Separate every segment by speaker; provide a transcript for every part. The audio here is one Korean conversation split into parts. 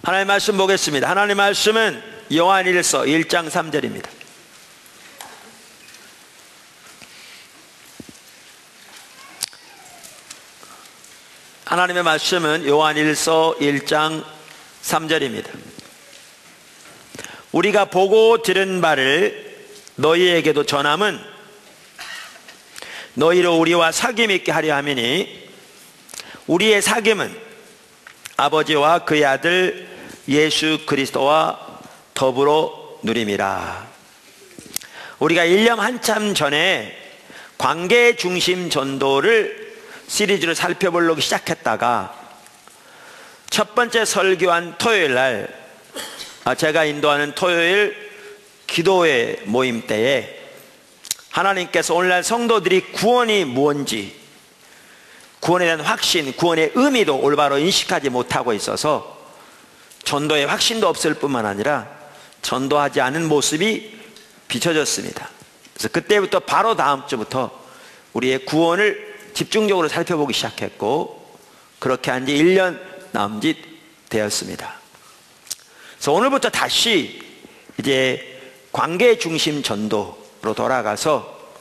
Speaker 1: 하나님의 말씀 보겠습니다. 하나님의 말씀은 요한일서 1장 3절입니다. 하나님의 말씀은 요한일서 1장 3절입니다. 우리가 보고 들은 바를 너희에게도 전함은 너희로 우리와 사귐 있게 하려 함이니 우리의 사귐은 아버지와 그의 아들 예수 그리스도와 더불어 누림이라. 우리가 1년 한참 전에 관계 중심 전도를 시리즈로 살펴보려고 시작했다가 첫 번째 설교한 토요일 날 제가 인도하는 토요일 기도회 모임 때에 하나님께서 오늘날 성도들이 구원이 뭔지, 구원에 대한 확신, 구원의 의미도 올바로 인식하지 못하고 있어서 전도의 확신도 없을 뿐만 아니라 전도하지 않은 모습이 비춰졌습니다. 그래서 그때부터 바로 다음 주부터 우리의 구원을 집중적으로 살펴보기 시작했고, 그렇게 한 지 1년 남짓 되었습니다. 그래서 오늘부터 다시 이제 관계 중심 전도로 돌아가서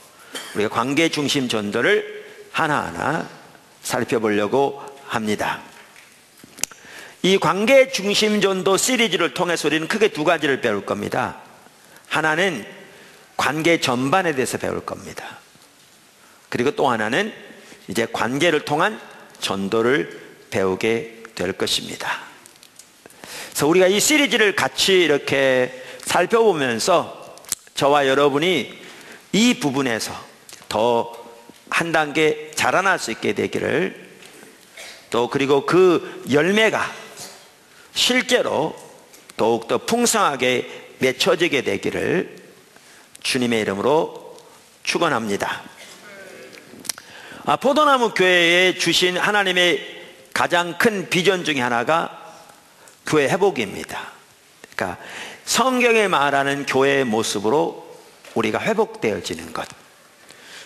Speaker 1: 우리가 관계 중심 전도를 하나하나 살펴보려고 합니다. 이 관계 중심 전도 시리즈를 통해서 우리는 크게 두 가지를 배울 겁니다. 하나는 관계 전반에 대해서 배울 겁니다. 그리고 또 하나는 이제 관계를 통한 전도를 배우게 될 것입니다. 그래서 우리가 이 시리즈를 같이 이렇게 살펴보면서 저와 여러분이 이 부분에서 더 한 단계 자라날 수 있게 되기를, 또 그리고 그 열매가 실제로 더욱더 풍성하게 맺혀지게 되기를 주님의 이름으로 축원합니다. 포도나무 교회에 주신 하나님의 가장 큰 비전 중에 하나가 교회 회복입니다. 그러니까 성경에 말하는 교회의 모습으로 우리가 회복되어지는 것,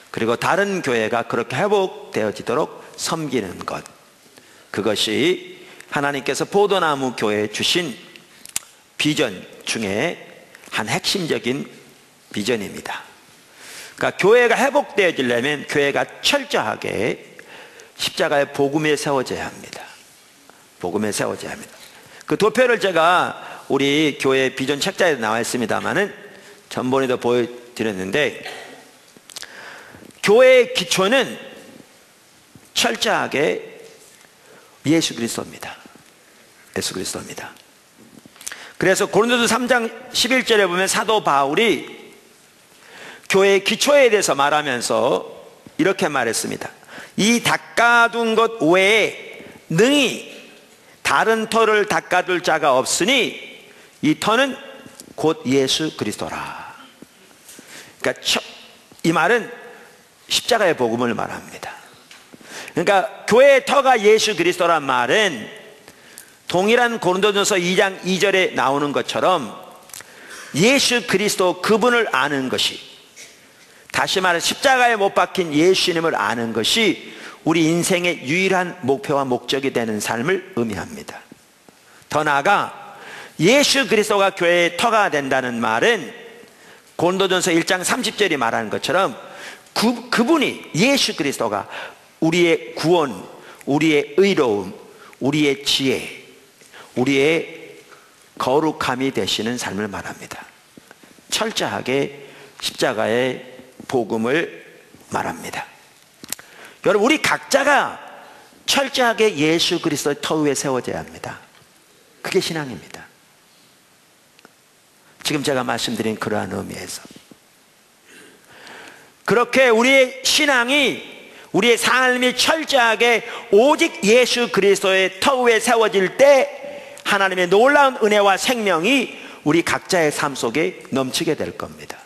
Speaker 1: 그리고 다른 교회가 그렇게 회복되어지도록 섬기는 것, 그것이 하나님께서 포도나무 교회에 주신 비전 중에 한 핵심적인 비전입니다. 그러니까 교회가 회복되어지려면 교회가 철저하게 십자가의 복음에 세워져야 합니다. 복음에 세워져야 합니다. 그 도표를 제가 우리 교회 비전 책자에 나와 있습니다만은 전번에도 보여드렸는데, 교회의 기초는 철저하게 예수 그리스도입니다. 예수 그리스도입니다. 그래서 고린도서 3장 11절에 보면 사도 바울이 교회의 기초에 대해서 말하면서 이렇게 말했습니다. 이 닦아둔 것 외에 능히 다른 터를 닦아둘 자가 없으니 이 터는 곧 예수 그리스도라. 그러니까 이 말은 십자가의 복음을 말합니다. 그러니까 교회의 터가 예수 그리스도란 말은 동일한 고린도전서 2장 2절에 나오는 것처럼 예수 그리스도 그분을 아는 것이, 다시 말해 십자가에 못 박힌 예수님을 아는 것이 우리 인생의 유일한 목표와 목적이 되는 삶을 의미합니다. 더 나아가 예수 그리스도가 교회의 터가 된다는 말은 고린도전서 1장 30절이 말하는 것처럼 그분이, 예수 그리스도가 우리의 구원, 우리의 의로움, 우리의 지혜, 우리의 거룩함이 되시는 삶을 말합니다. 철저하게 십자가의 복음을 말합니다. 여러분, 우리 각자가 철저하게 예수 그리스도의 터 위에 세워져야 합니다. 그게 신앙입니다. 지금 제가 말씀드린 그러한 의미에서 그렇게 우리의 신앙이, 우리의 삶이 철저하게 오직 예수 그리스도의 터 위에 세워질 때 하나님의 놀라운 은혜와 생명이 우리 각자의 삶 속에 넘치게 될 겁니다.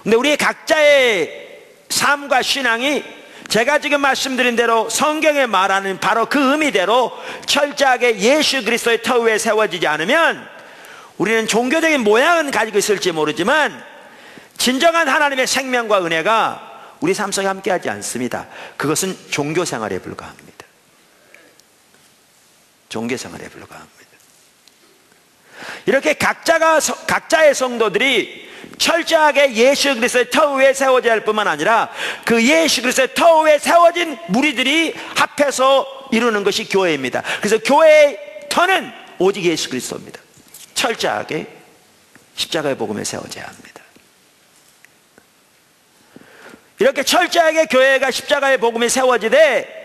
Speaker 1: 근데 우리 각자의 삶과 신앙이 제가 지금 말씀드린 대로 성경에 말하는 바로 그 의미대로 철저하게 예수 그리스도의 터 위에 세워지지 않으면 우리는 종교적인 모양은 가지고 있을지 모르지만 진정한 하나님의 생명과 은혜가 우리 삶 속에 함께하지 않습니다. 그것은 종교 생활에 불과합니다. 종교생활에 불과합니다. 이렇게 각자의 성도들이 철저하게 예수 그리스도의 터 위에 세워져야 할 뿐만 아니라 그 예수 그리스도의 터 위에 세워진 무리들이 합해서 이루는 것이 교회입니다. 그래서 교회의 터는 오직 예수 그리스도입니다. 철저하게 십자가의 복음에 세워져야 합니다. 이렇게 철저하게 교회가 십자가의 복음에 세워지되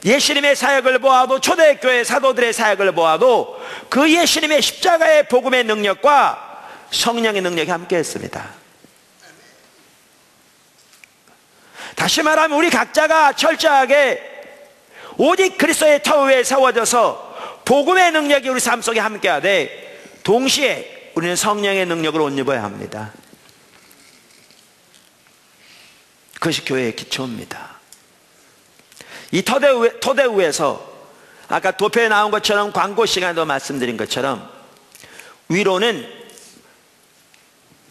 Speaker 1: 예수님의 사역을 보아도 초대교회 사도들의 사역을 보아도 그 예수님의 십자가의 복음의 능력과 성령의 능력이 함께했습니다. 다시 말하면 우리 각자가 철저하게 오직 그리스도의 터 위에 세워져서 복음의 능력이 우리 삶 속에 함께하되 동시에 우리는 성령의 능력을 옷 입어야 합니다. 그것이 교회의 기초입니다. 이 토대 위에서 아까 도표에 나온 것처럼 광고 시간에도 말씀드린 것처럼 위로는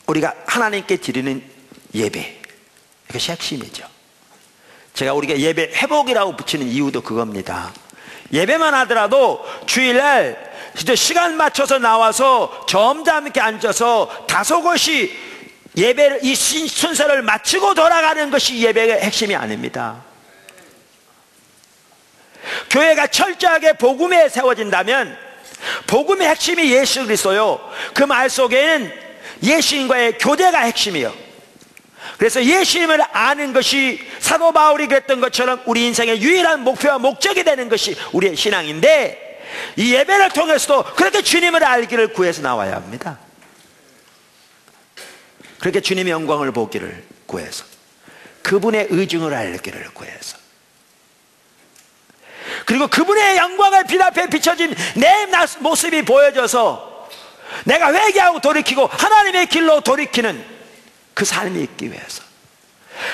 Speaker 1: 우리가 하나님께 드리는 예배, 이것이 핵심이죠. 제가 우리가 예배 회복이라고 붙이는 이유도 그겁니다. 예배만 하더라도 주일날 시간 맞춰서 나와서 점잖게 앉아서 다소곳이 예배를 이 순서를 마치고 돌아가는 것이 예배의 핵심이 아닙니다. 교회가 철저하게 복음에 세워진다면 복음의 핵심이 예수 그리스도요, 그 말 속에는 예수님과의 교제가 핵심이요. 그래서 예수님을 아는 것이 사도 바울이 그랬던 것처럼 우리 인생의 유일한 목표와 목적이 되는 것이 우리의 신앙인데, 이 예배를 통해서도 그렇게 주님을 알기를 구해서 나와야 합니다. 그렇게 주님의 영광을 보기를 구해서, 그분의 의중을 알기를 구해서, 그리고 그분의 영광을 빛 앞에 비춰진 내 모습이 보여져서 내가 회개하고 돌이키고 하나님의 길로 돌이키는 그 삶이 있기 위해서,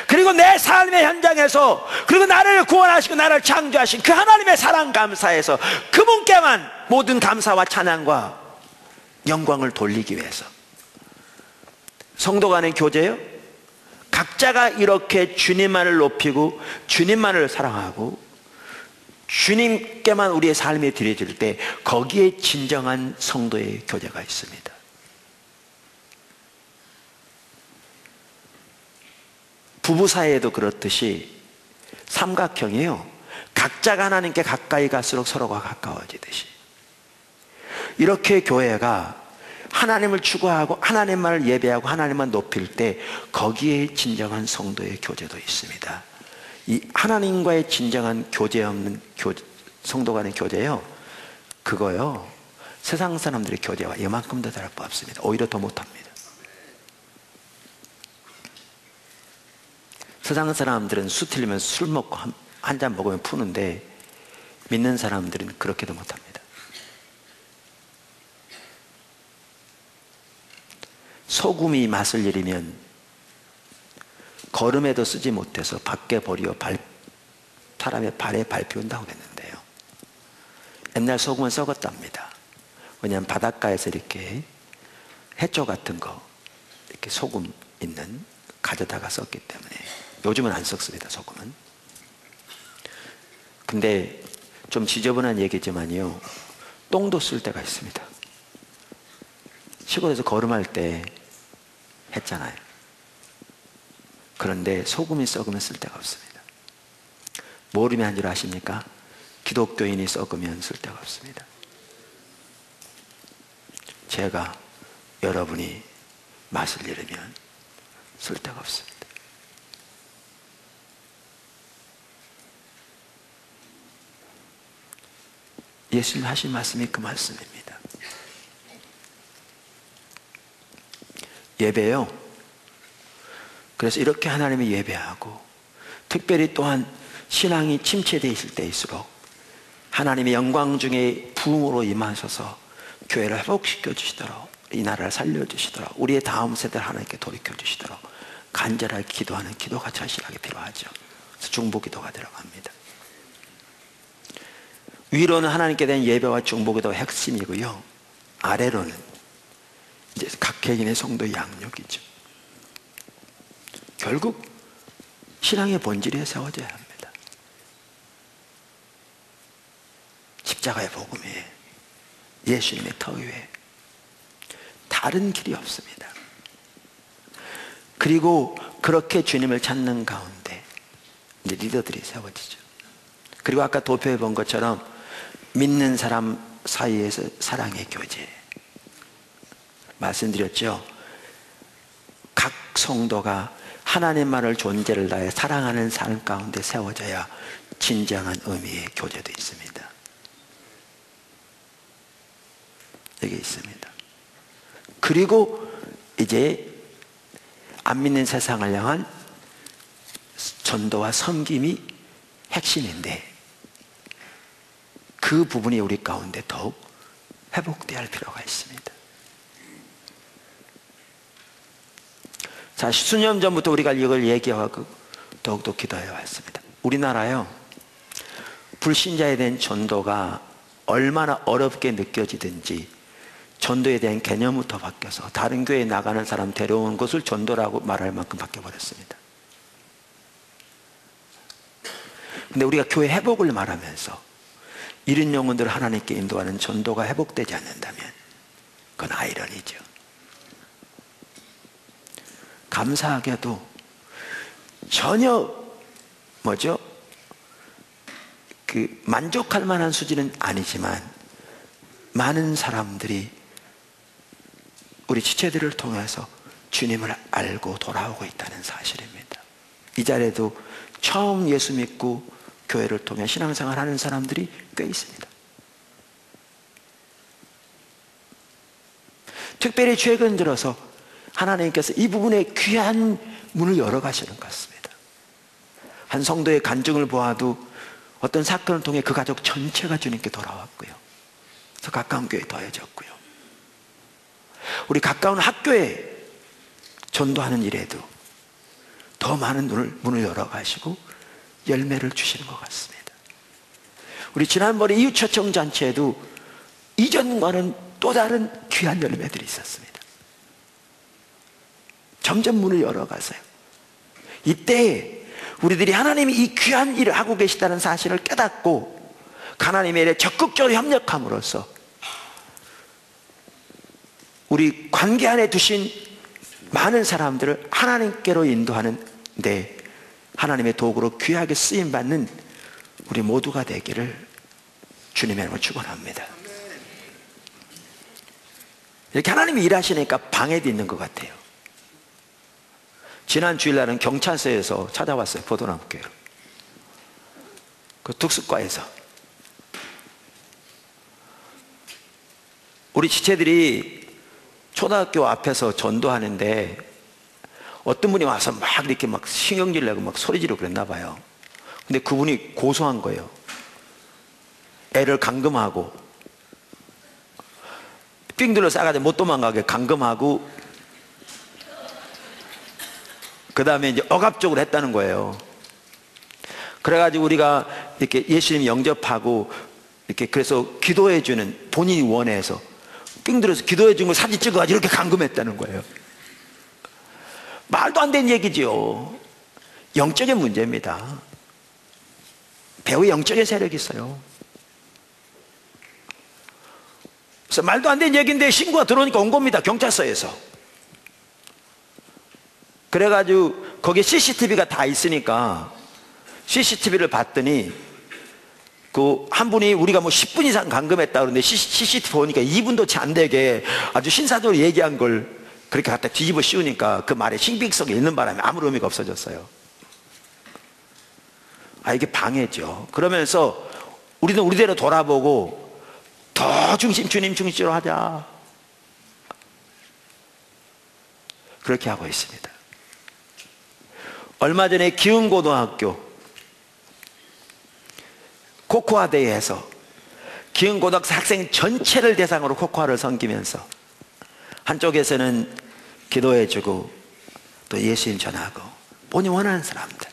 Speaker 1: 그리고 내 삶의 현장에서, 그리고 나를 구원하시고 나를 창조하신 그 하나님의 사랑 감사해서 그분께만 모든 감사와 찬양과 영광을 돌리기 위해서. 성도 간의 교제요, 각자가 이렇게 주님만을 높이고 주님만을 사랑하고 주님께만 우리의 삶이 드려질 때 거기에 진정한 성도의 교제가 있습니다. 부부 사이에도 그렇듯이 삼각형이에요. 각자가 하나님께 가까이 갈수록 서로가 가까워지듯이, 이렇게 교회가 하나님을 추구하고 하나님만을 예배하고 하나님만 높일 때 거기에 진정한 성도의 교제도 있습니다. 이 하나님과의 진정한 교제 없는 성도 간의 교제요, 그거요 세상 사람들의 교제와 이만큼도 다를 바 없습니다. 오히려 더 못합니다. 세상 사람들은 수 틀리면 술 먹고 한 잔 먹으면 푸는데 믿는 사람들은 그렇게도 못합니다. 소금이 맛을 잃으면 걸음에도 쓰지 못해서 밖에 버리어 사람의 발에 밟혀온다고 그랬는데요, 옛날 소금은 썩었답니다. 왜냐하면 바닷가에서 이렇게 해초 같은 거 이렇게 소금 있는 가져다가 썼기 때문에. 요즘은 안 썩습니다, 소금은. 근데 좀 지저분한 얘기지만요, 똥도 쓸 때가 있습니다. 시골에서 걸음할 때 했잖아요. 그런데 소금이 썩으면 쓸 데가 없습니다. 뭘 의미한 줄 아십니까? 기독교인이 썩으면 쓸 데가 없습니다. 제가, 여러분이 맛을 잃으면 쓸 데가 없습니다. 예수님 하신 말씀이 그 말씀입니다. 예배요, 그래서 이렇게 하나님을 예배하고, 특별히 또한 신앙이 침체되어 있을 때일수록 하나님의 영광 중에 부흥으로 임하셔서 교회를 회복시켜 주시도록, 이 나라를 살려주시도록, 우리의 다음 세대를 하나님께 돌이켜 주시도록 간절하게 기도하는 기도가 절실하게 필요하죠. 그래서 중보기도가 들어갑니다. 위로는 하나님께 대한 예배와 중보기도가 핵심이고요, 아래로는 이제 각 개인의 성도의 양육이죠. 결국 신앙의 본질에 세워져야 합니다. 십자가의 복음이에요. 예수님의 터 위에 다른 길이 없습니다. 그리고 그렇게 주님을 찾는 가운데 이제 리더들이 세워지죠. 그리고 아까 도표에 본 것처럼 믿는 사람 사이에서 사랑의 교제 말씀드렸죠. 각 성도가 하나님만을 존재를 다해 사랑하는 삶 가운데 세워져야 진정한 의미의 교제도 있습니다. 여기 있습니다. 그리고 이제 안 믿는 세상을 향한 전도와 섬김이 핵심인데 그 부분이 우리 가운데 더욱 회복되어야 할 필요가 있습니다. 자, 수년 전부터 우리가 이걸 얘기하고 더욱더 기도해 왔습니다. 우리나라요, 불신자에 대한 전도가 얼마나 어렵게 느껴지든지 전도에 대한 개념부터 바뀌어서 다른 교회에 나가는 사람 데려오는 것을 전도라고 말할 만큼 바뀌어버렸습니다. 근데 우리가 교회 회복을 말하면서 이런 영혼들을 하나님께 인도하는 전도가 회복되지 않는다면 그건 아이러니죠. 감사하게도 전혀 만족할 만한 수준은 아니지만 많은 사람들이 우리 지체들을 통해서 주님을 알고 돌아오고 있다는 사실입니다. 이 자리에도 처음 예수 믿고 교회를 통해 신앙생활 하는 사람들이 꽤 있습니다. 특별히 최근 들어서 하나님께서 이 부분에 귀한 문을 열어가시는 것 같습니다. 한 성도의 간증을 보아도 어떤 사건을 통해 그 가족 전체가 주님께 돌아왔고요. 그래서 가까운 교회에 더해졌고요. 우리 가까운 학교에 전도하는 일에도 더 많은 문을 열어가시고 열매를 주시는 것 같습니다. 우리 지난번에 이웃초청잔치에도 이전과는 또 다른 귀한 열매들이 있었습니다. 점점 문을 열어가세요. 이때 우리들이 하나님이 이 귀한 일을 하고 계시다는 사실을 깨닫고 하나님의 일에 적극적으로 협력함으로써 우리 관계 안에 두신 많은 사람들을 하나님께로 인도하는 데 하나님의 도구로 귀하게 쓰임받는 우리 모두가 되기를 주님의 이름으로 축원합니다. 이렇게 하나님이 일하시니까 방해도 있는 것 같아요. 지난 주일날은 경찰서에서 찾아왔어요. 포도나무교회로. 그 특수과에서 우리 지체들이 초등학교 앞에서 전도하는데 어떤 분이 와서 막 이렇게 막 신경질 내고 막 소리 지르고 그랬나 봐요. 근데 그분이 고소한 거예요. 애를 감금하고 삥들로 싸가지고 못 도망가게 감금하고 그 다음에 이제 억압적으로 했다는 거예요. 그래가지고 우리가 이렇게 예수님 영접하고 이렇게 그래서 기도해주는 본인이 원해서 삥들어서 기도해준 걸 사진 찍어가지고 이렇게 감금했다는 거예요. 말도 안 되는 얘기죠. 영적인 문제입니다. 배후에 영적인 세력이 있어요. 그래서 말도 안 되는 얘기인데 신고가 들어오니까 온 겁니다. 경찰서에서. 그래가지고 거기에 CCTV가 다 있으니까 CCTV를 봤더니 그 한 분이 우리가 뭐 10분 이상 감금했다 그러는데 CCTV 보니까 2분도 채 안 되게 아주 신사적으로 얘기한 걸 그렇게 갖다 뒤집어 씌우니까 그 말에 신빙성이 있는 바람에 아무 의미가 없어졌어요. 이게 방해죠. 그러면서 우리는 우리대로 돌아보고 더 주님 중심으로 하자. 그렇게 하고 있습니다. 얼마 전에 기흥고등학교 코코아 대회에서 기흥고등학교 학생 전체를 대상으로 코코아를 섬기면서 한쪽에서는 기도해주고 또 예수님 전하고 본인 원하는 사람들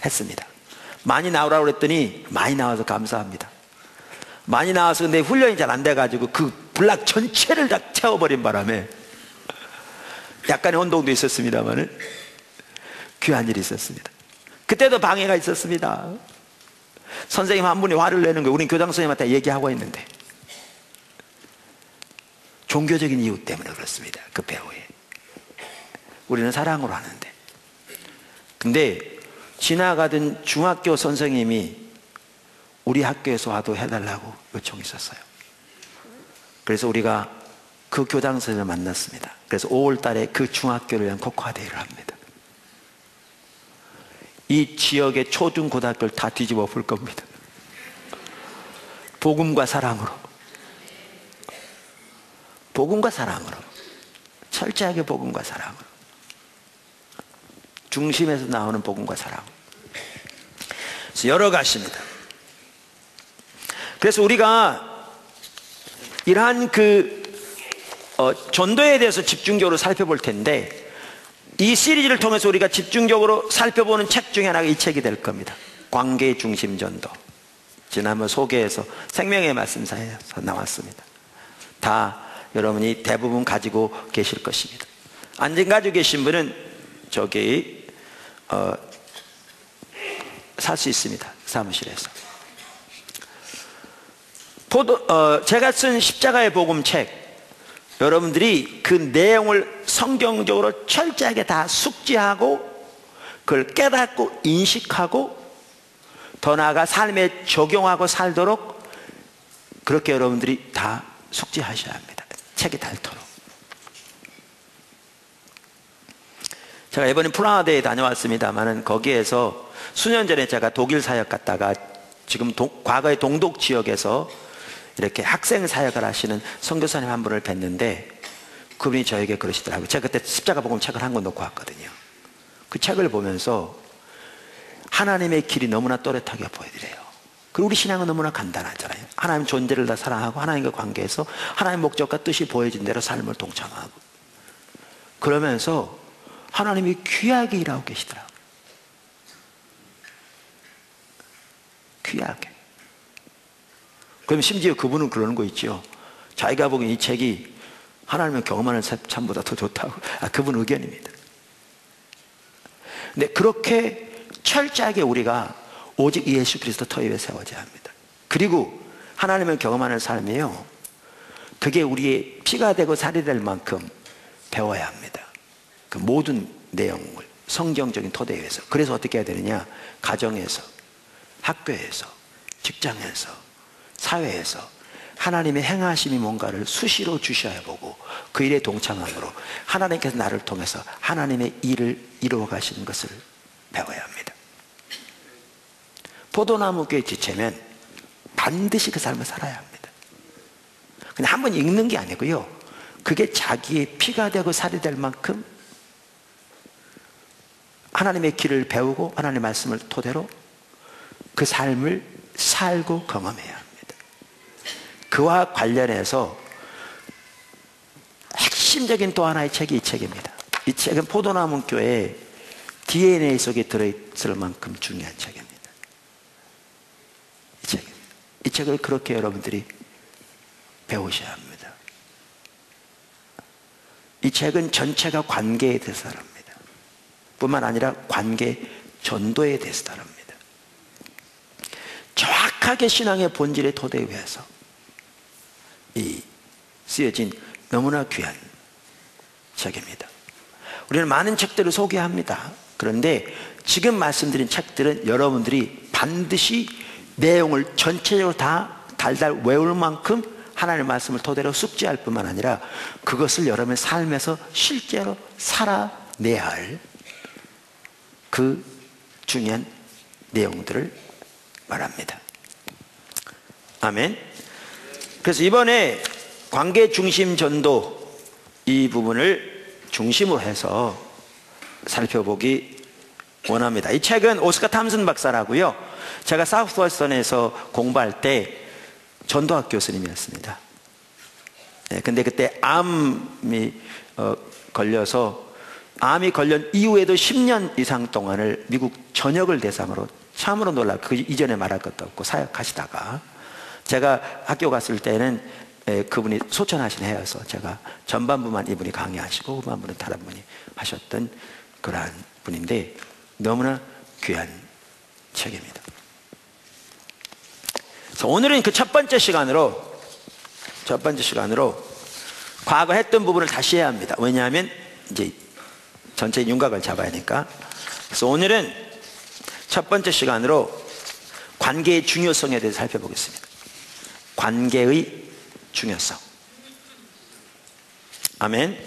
Speaker 1: 했습니다. 많이 나오라고 그랬더니 많이 나와서 감사합니다. 많이 나와서 근데 훈련이 잘 안 돼가지고 그 블락 전체를 다 채워버린 바람에 약간의 혼동도 있었습니다만은 귀한 일이 있었습니다. 그때도 방해가 있었습니다. 선생님 한 분이 화를 내는 거예요. 우린 교장 선생님한테 얘기하고 있는데. 종교적인 이유 때문에 그렇습니다. 그 배우에. 우리는 사랑으로 하는데. 근데 지나가던 중학교 선생님이 우리 학교에서 와도 해달라고 요청했었어요. 그래서 우리가 그 교장 선생님을 만났습니다. 그래서 5월 달에 그 중학교를 위한 국화대회를 합니다. 이 지역의 초중 고등학교를 다 뒤집어 볼 겁니다. 복음과 사랑으로. 복음과 사랑으로. 철저하게 복음과 사랑으로. 중심에서 나오는 복음과 사랑. 그래서 여러 가지입니다. 그래서 우리가 이러한 전도에 대해서 집중적으로 살펴볼 텐데, 이 시리즈를 통해서 우리가 집중적으로 살펴보는 책 중에 하나가 이 책이 될 겁니다. 관계 중심 전도. 지난번 소개해서 생명의 말씀사에서 나왔습니다. 다 여러분이 대부분 가지고 계실 것입니다. 안 가지고 계신 분은 저기 살 수 있습니다. 사무실에서. 제가 쓴 십자가의 복음 책, 여러분들이 그 내용을 성경적으로 철저하게 다 숙지하고 그걸 깨닫고 인식하고 더 나아가 삶에 적용하고 살도록 그렇게 여러분들이 다 숙지하셔야 합니다. 책이 닳도록. 제가 이번에 프라하대에 다녀왔습니다만은 거기에서 수년 전에 제가 독일 사역 갔다가 지금 과거의 동독 지역에서 이렇게 학생 사역을 하시는 선교사님 한 분을 뵀는데, 그분이 저에게 그러시더라고요. 제가 그때 십자가 복음 책을 한 권 놓고 왔거든요. 그 책을 보면서 하나님의 길이 너무나 또렷하게 보여드려요. 그리고 우리 신앙은 너무나 간단하잖아요. 하나님 존재를 다 사랑하고 하나님과 관계에서 하나님의 목적과 뜻이 보여진 대로 삶을 동참하고, 그러면서 하나님이 귀하게 일하고 계시더라고요. 귀하게. 그럼 심지어 그분은 그러는 거 있죠. 자기가 보기엔 이 책이 하나님을 경험하는 삶보다 더 좋다고. 그분 의견입니다. 근데 그렇게 철저하게 우리가 오직 예수 그리스도 터 위에 세워져야 합니다. 그리고 하나님을 경험하는 삶이요, 그게 우리의 피가 되고 살이 될 만큼 배워야 합니다. 그 모든 내용을 성경적인 토대 위에서. 그래서 어떻게 해야 되느냐? 가정에서, 학교에서, 직장에서, 사회에서 하나님의 행하심이 뭔가를 수시로 주셔야 보고 그 일에 동참함으로 하나님께서 나를 통해서 하나님의 일을 이루어 가시는 것을 배워야 합니다. 포도나무에 지체면 반드시 그 삶을 살아야 합니다. 그냥 한번 읽는 게 아니고요, 그게 자기의 피가 되고 살이 될 만큼 하나님의 길을 배우고 하나님의 말씀을 토대로 그 삶을 살고 경험해야 합니다. 그와 관련해서 핵심적인 또 하나의 책이 이 책입니다. 이 책은 포도나무 교회의 DNA 속에 들어있을 만큼 중요한 책입니다. 이 책을 그렇게 여러분들이 배우셔야 합니다. 이 책은 전체가 관계에 대해서 다룹니다. 뿐만 아니라 관계 전도에 대해서 다룹니다. 정확하게 신앙의 본질의 토대 위에서 쓰여진 너무나 귀한 책입니다. 우리는 많은 책들을 소개합니다. 그런데 지금 말씀드린 책들은 여러분들이 반드시 내용을 전체적으로 다 달달 외울 만큼 하나님의 말씀을 토대로 숙지할 뿐만 아니라 그것을 여러분의 삶에서 실제로 살아내야 할 그 중요한 내용들을 말합니다. 아멘. 그래서 이번에 관계 중심 전도 이 부분을 중심으로 해서 살펴보기 원합니다. 이 책은 오스카 탐슨 박사라고요, 제가 사우스웨스턴에서 공부할 때 전도학 교수님이었습니다. 근데 그때 암이 걸려서 암이 걸린 이후에도 10년 이상 동안을 미국 전역을 대상으로 참으로 놀라, 그 이전에 말할 것도 없고 사역하시다가 제가 학교 갔을 때는 그분이 소천하신 해여서 제가 전반부만 이분이 강의하시고 후반부는 다른 분이 하셨던 그러한 분인데 너무나 귀한 책입니다. 그래서 오늘은 그 첫 번째 시간으로 과거 했던 부분을 다시 해야 합니다. 왜냐하면 이제 전체 윤곽을 잡아야 하니까. 그래서 오늘은 첫 번째 시간으로 관계의 중요성에 대해서 살펴보겠습니다. 관계의 중요성. 아멘.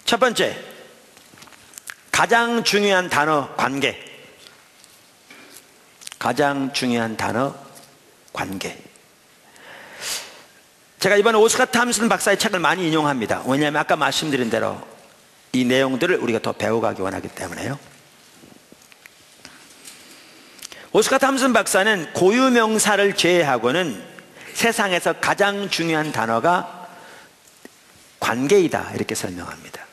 Speaker 1: 첫 번째, 가장 중요한 단어 관계. 가장 중요한 단어 관계. 제가 이번에 오스카 탐슨 박사의 책을 많이 인용합니다. 왜냐하면 아까 말씀드린 대로 이 내용들을 우리가 더 배워가기 원하기 때문에요. 오스카 탐슨 박사는 고유명사를 제외하고는 세상에서 가장 중요한 단어가 관계이다 이렇게 설명합니다.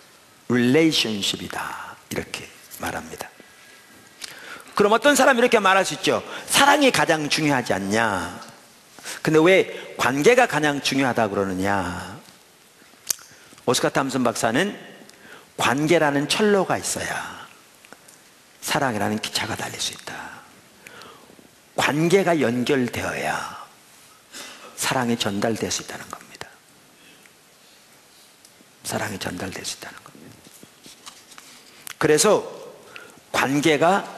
Speaker 1: relationship이다 이렇게 말합니다. 그럼 어떤 사람이 이렇게 말할 수 있죠. 사랑이 가장 중요하지 않냐. 근데 왜 관계가 가장 중요하다 그러느냐. 오스카 탐슨 박사는 관계라는 철로가 있어야 사랑이라는 기차가 달릴 수 있다. 관계가 연결되어야 사랑이 전달될 수 있다는 겁니다. 사랑이 전달될 수 있다는 겁니다. 그래서 관계가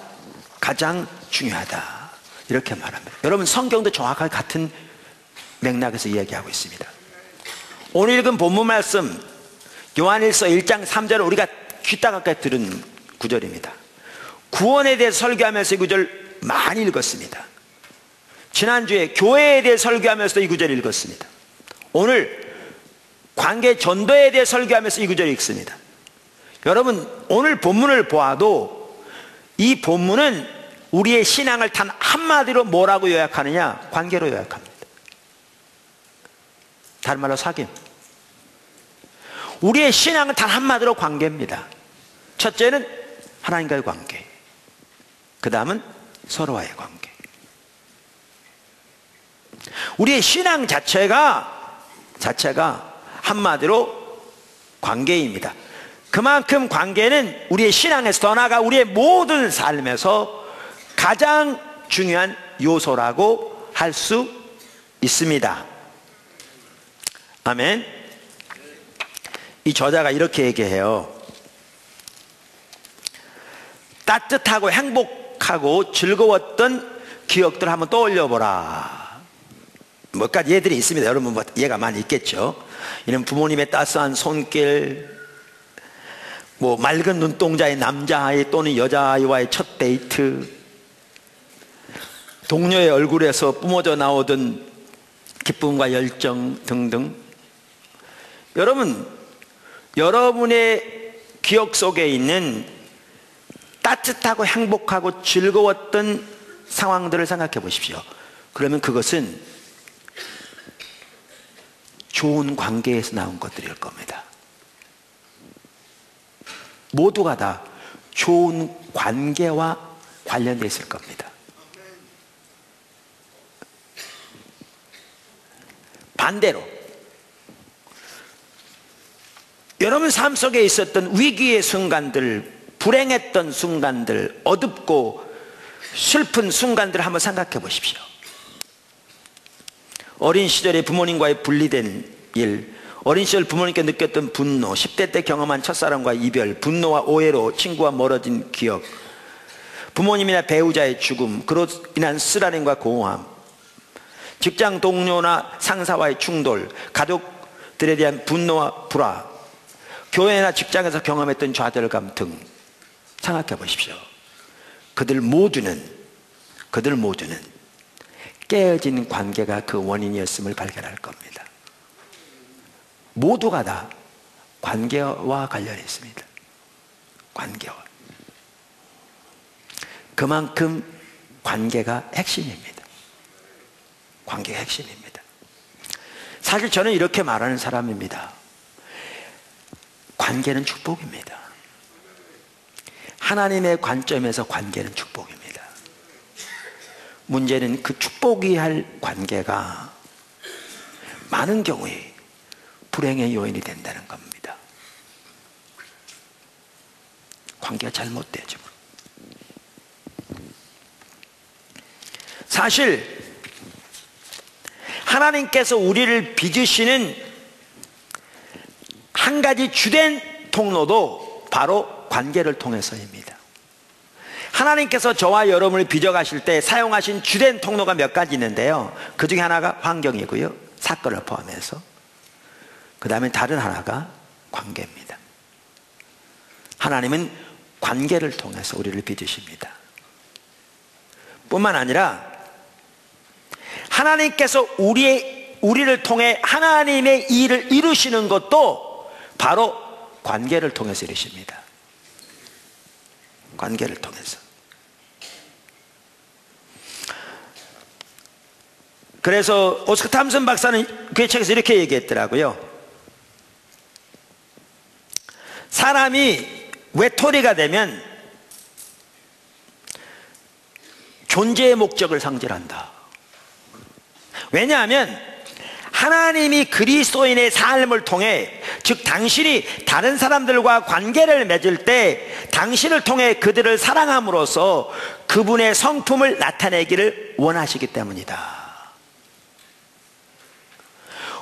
Speaker 1: 가장 중요하다 이렇게 말합니다. 여러분 성경도 정확하게 같은 맥락에서 이야기하고 있습니다. 오늘 읽은 본문 말씀 요한일서 1장 3절을 우리가 귀따갑게 들은 구절입니다. 구원에 대해 설교하면서 이 구절 많이 읽었습니다. 지난주에 교회에 대해 설교하면서 이 구절을 읽었습니다. 오늘 관계 전도에 대해 설교하면서 이 구절을 읽습니다. 여러분 오늘 본문을 보아도 이 본문은 우리의 신앙을 단 한마디로 뭐라고 요약하느냐? 관계로 요약합니다. 다른 말로 사귐. 우리의 신앙은 단 한마디로 관계입니다. 첫째는 하나님과의 관계, 그 다음은 서로와의 관계. 우리의 신앙 자체가 한마디로 관계입니다. 그만큼 관계는 우리의 신앙에서 더 나아가 우리의 모든 삶에서 가장 중요한 요소라고 할 수 있습니다. 아멘. 이 저자가 이렇게 얘기해요. 따뜻하고 행복하고 즐거웠던 기억들을 한번 떠올려 보라. 몇 가지 예들이 있습니다. 여러분 뭐 예가 많이 있겠죠. 이는 부모님의 따스한 손길, 뭐 맑은 눈동자의 남자아이 또는 여자아이와의 첫 데이트, 동료의 얼굴에서 뿜어져 나오던 기쁨과 열정 등등. 여러분, 여러분의 기억 속에 있는 따뜻하고 행복하고 즐거웠던 상황들을 생각해 보십시오. 그러면 그것은 좋은 관계에서 나온 것들일 겁니다. 모두가 다 좋은 관계와 관련되어 있을 겁니다. 반대로 여러분 삶 속에 있었던 위기의 순간들, 불행했던 순간들, 어둡고 슬픈 순간들을 한번 생각해 보십시오. 어린 시절에 부모님과의 분리된 일, 어린 시절 부모님께 느꼈던 분노, 10대 때 경험한 첫사랑과 이별, 분노와 오해로 친구와 멀어진 기억, 부모님이나 배우자의 죽음, 그로 인한 쓰라림과 공허함, 직장 동료나 상사와의 충돌, 가족들에 대한 분노와 불화, 교회나 직장에서 경험했던 좌절감 등 생각해 보십시오. 그들 모두는 깨어진 관계가 그 원인이었음을 발견할 겁니다. 모두가 다 관계와 관련이 있습니다. 관계와. 그만큼 관계가 핵심입니다. 관계가 핵심입니다. 사실 저는 이렇게 말하는 사람입니다. 관계는 축복입니다. 하나님의 관점에서 관계는 축복입니다. 문제는 그 축복이 할 관계가 많은 경우에 불행의 요인이 된다는 겁니다. 관계가 잘못되죠. 사실 하나님께서 우리를 빚으시는 한 가지 주된 통로도 바로 관계를 통해서입니다. 하나님께서 저와 여러분을 빚어가실 때 사용하신 주된 통로가 몇 가지 있는데요, 그 중에 하나가 환경이고요, 사건을 포함해서. 그 다음에 다른 하나가 관계입니다. 하나님은 관계를 통해서 우리를 빚으십니다. 뿐만 아니라 하나님께서 우리를 통해 하나님의 일을 이루시는 것도 바로 관계를 통해서 이루십니다. 관계를 통해서. 그래서 오스카 탐슨 박사는 그의 책에서 이렇게 얘기했더라고요. 사람이 외톨이가 되면 존재의 목적을 상실한다. 왜냐하면 하나님이 그리스도인의 삶을 통해, 즉 당신이 다른 사람들과 관계를 맺을 때 당신을 통해 그들을 사랑함으로써 그분의 성품을 나타내기를 원하시기 때문이다.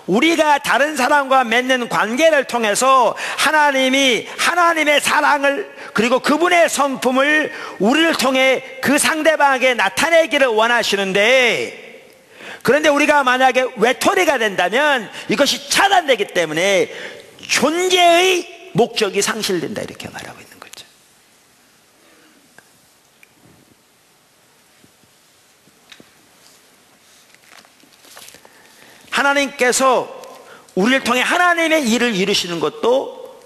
Speaker 1: 우리가 다른 사람과 맺는 관계를 통해서 하나님이 하나님의 사랑을, 그리고 그분의 성품을 우리를 통해 그 상대방에게 나타내기를 원하시는데, 그런데 우리가 만약에 외톨이가 된다면 이것이 차단되기 때문에 존재의 목적이 상실된다, 이렇게 말하고 있는 거죠. 하나님께서 우리를 통해 하나님의 일을 이루시는 것도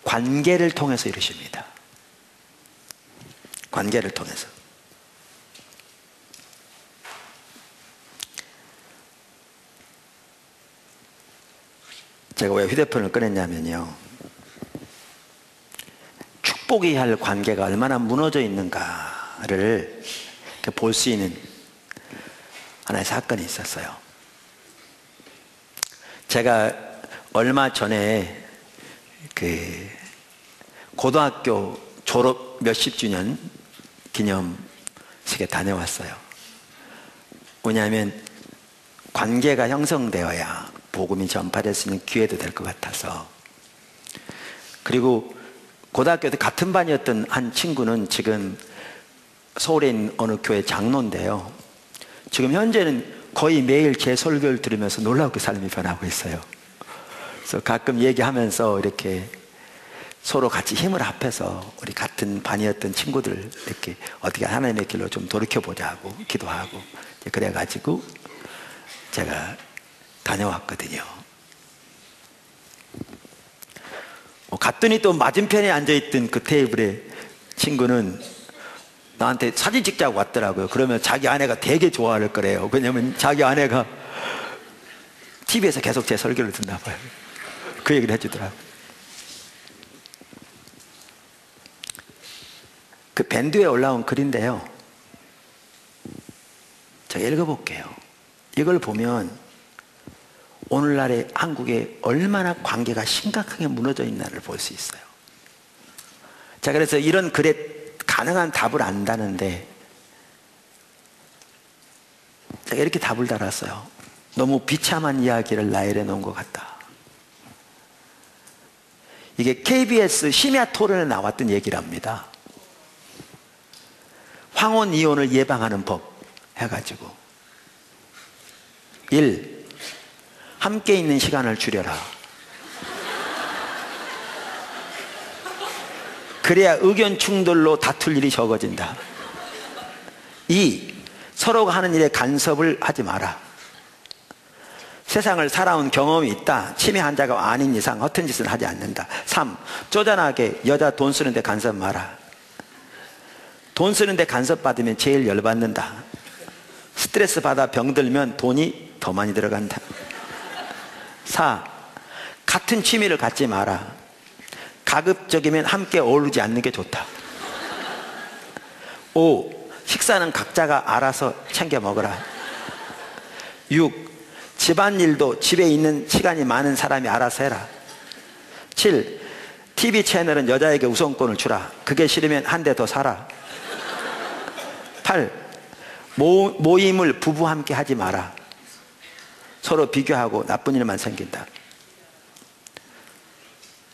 Speaker 1: 관계를 통해서 이루십니다. 관계를 통해서. 제가 왜 휴대폰을 꺼냈냐면요, 축복해야 할 관계가 얼마나 무너져 있는가를 볼 수 있는 하나의 사건이 있었어요. 제가 얼마 전에 그 고등학교 졸업 몇십 주년 기념식에 다녀왔어요. 왜냐하면 관계가 형성되어야 복음이 전파될 수 있는 기회도 될 것 같아서. 그리고 고등학교 때 같은 반이었던 한 친구는 지금 서울에 있는 어느 교회 장로인데요, 지금 현재는 거의 매일 제 설교를 들으면서 놀랍게 삶이 변하고 있어요. 그래서 가끔 얘기하면서 이렇게 서로 같이 힘을 합해서 우리 같은 반이었던 친구들 이렇게 어떻게 하나님의 길로 좀 돌이켜보자고 기도하고, 그래가지고 제가 다녀왔거든요. 갔더니 또 맞은편에 앉아있던 그 테이블에 친구는 나한테 사진 찍자고 왔더라고요. 그러면 자기 아내가 되게 좋아할 거래요. 왜냐면 자기 아내가 TV에서 계속 제 설교를 듣나 봐요. 그 얘기를 해주더라고요. 그 밴드에 올라온 글인데요, 제가 읽어볼게요. 이걸 보면 오늘날의 한국에 얼마나 관계가 심각하게 무너져 있나를 볼 수 있어요. 자, 그래서 이런 글에 가능한 답을 안다는데 제가 이렇게 답을 달았어요. 너무 비참한 이야기를 나열해 놓은 것 같다. 이게 KBS 심야 토론에 나왔던 얘기랍니다. 황혼 이혼을 예방하는 법 해가지고 1. 함께 있는 시간을 줄여라. 그래야 의견 충돌로 다툴 일이 적어진다. 2. 서로가 하는 일에 간섭을 하지 마라. 세상을 살아온 경험이 있다, 치매 환자가 아닌 이상 허튼 짓은 하지 않는다. 3. 쪼잔하게 여자 돈 쓰는데 간섭 마라. 돈 쓰는데 간섭 받으면 제일 열받는다. 스트레스 받아 병들면 돈이 더 많이 들어간다. 4. 같은 취미를 갖지 마라. 가급적이면 함께 어우르지 않는 게 좋다. 5. 식사는 각자가 알아서 챙겨 먹어라. 6. 집안일도 집에 있는 시간이 많은 사람이 알아서 해라. 7. TV 채널은 여자에게 우선권을 주라. 그게 싫으면 한 대 더 사라. 8. 모임을 부부 함께 하지 마라. 서로 비교하고 나쁜 일만 생긴다.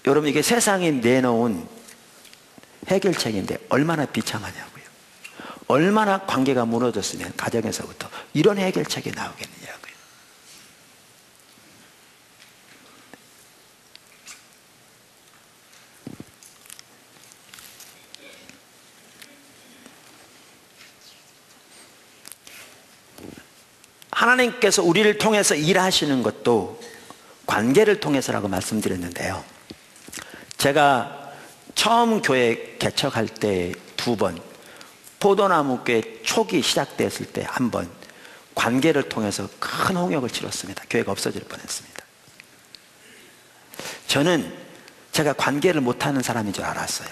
Speaker 1: 여러분, 이게 세상이 내놓은 해결책인데 얼마나 비참하냐고요. 얼마나 관계가 무너졌으면 가정에서부터 이런 해결책이 나오겠느냐고요. 하나님께서 우리를 통해서 일하시는 것도 관계를 통해서라고 말씀드렸는데요. 제가 처음 교회 개척할 때 2번, 포도나무 교회 초기 시작됐을 때 1번 관계를 통해서 큰 홍역을 치렀습니다. 교회가 없어질 뻔했습니다. 저는 제가 관계를 못하는 사람인 줄 알았어요.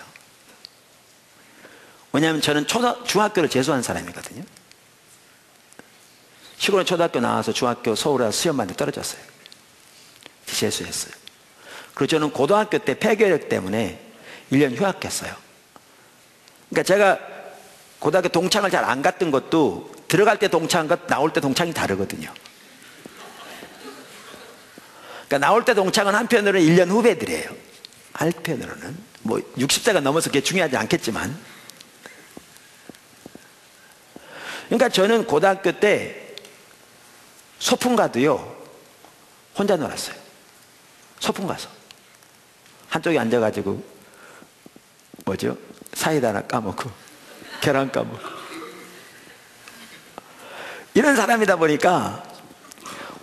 Speaker 1: 왜냐하면 저는 중학교를 재수한 사람이거든요. 시골에 초등학교 나와서 중학교 서울에 시험 봤는데 떨어졌어요. 재수했어요. 그리고 저는 고등학교 때 폐교력 때문에 1년 휴학했어요. 그러니까 제가 고등학교 동창을 잘 안 갔던 것도 들어갈 때 동창과 나올 때 동창이 다르거든요. 그러니까 나올 때 동창은 한편으로는 1년 후배들이에요. 한편으로는 뭐 60세가 넘어서 그게 중요하지 않겠지만, 그러니까 저는 고등학교 때 소풍 가도요 혼자 놀았어요. 소풍 가서 한쪽에 앉아가지고 사이다 하나 까먹고 계란 까먹고 이런 사람이다 보니까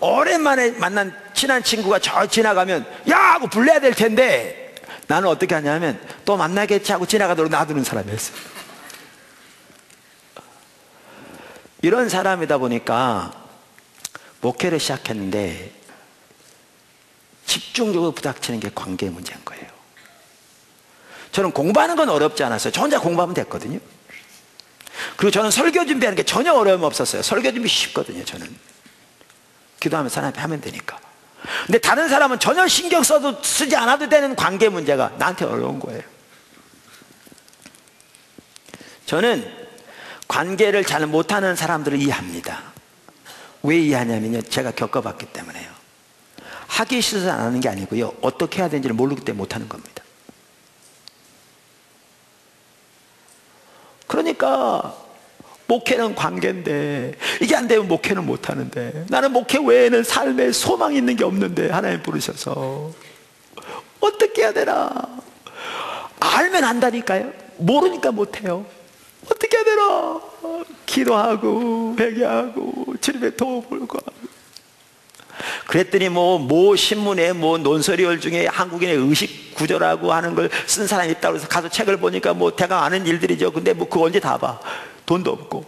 Speaker 1: 오랜만에 만난 친한 친구가 저 지나가면 야 하고 불러야 될 텐데 나는 어떻게 하냐면 또 만나겠지 하고 지나가도록 놔두는 사람이었어요. 이런 사람이다 보니까 목회를 시작했는데 집중적으로 부닥치는 게 관계 문제인 거예요. 저는 공부하는 건 어렵지 않았어요. 저 혼자 공부하면 됐거든요. 그리고 저는 설교 준비하는 게 전혀 어려움 없었어요. 설교 준비 쉽거든요. 저는 기도하면서 하나님 하면 되니까. 근데 다른 사람은 전혀 신경 쓰지 않아도 되는 관계 문제가 나한테 어려운 거예요. 저는 관계를 잘 못하는 사람들을 이해합니다. 왜 이해하냐면요, 제가 겪어봤기 때문에요. 하기 싫어서 안 하는 게 아니고요, 어떻게 해야 되는지를 모르기 때문에 못하는 겁니다. 그러니까 목회는 관계인데 이게 안 되면 목회는 못하는데, 나는 목회 외에는 삶에 소망이 있는 게 없는데 하나님 부르셔서 어떻게 해야 되나. 알면 한다니까요. 모르니까 못해요. 어떻게 해야 되나. 기도하고 회개하고 주님의 도움을 구하고. 그랬더니 모 신문에 논설위원 중에 한국인의 의식 구조라고 하는 걸 쓴 사람이 있다고 해서 가서 책을 보니까 대강 아는 일들이죠. 근데 그거 언제 다 봐. 돈도 없고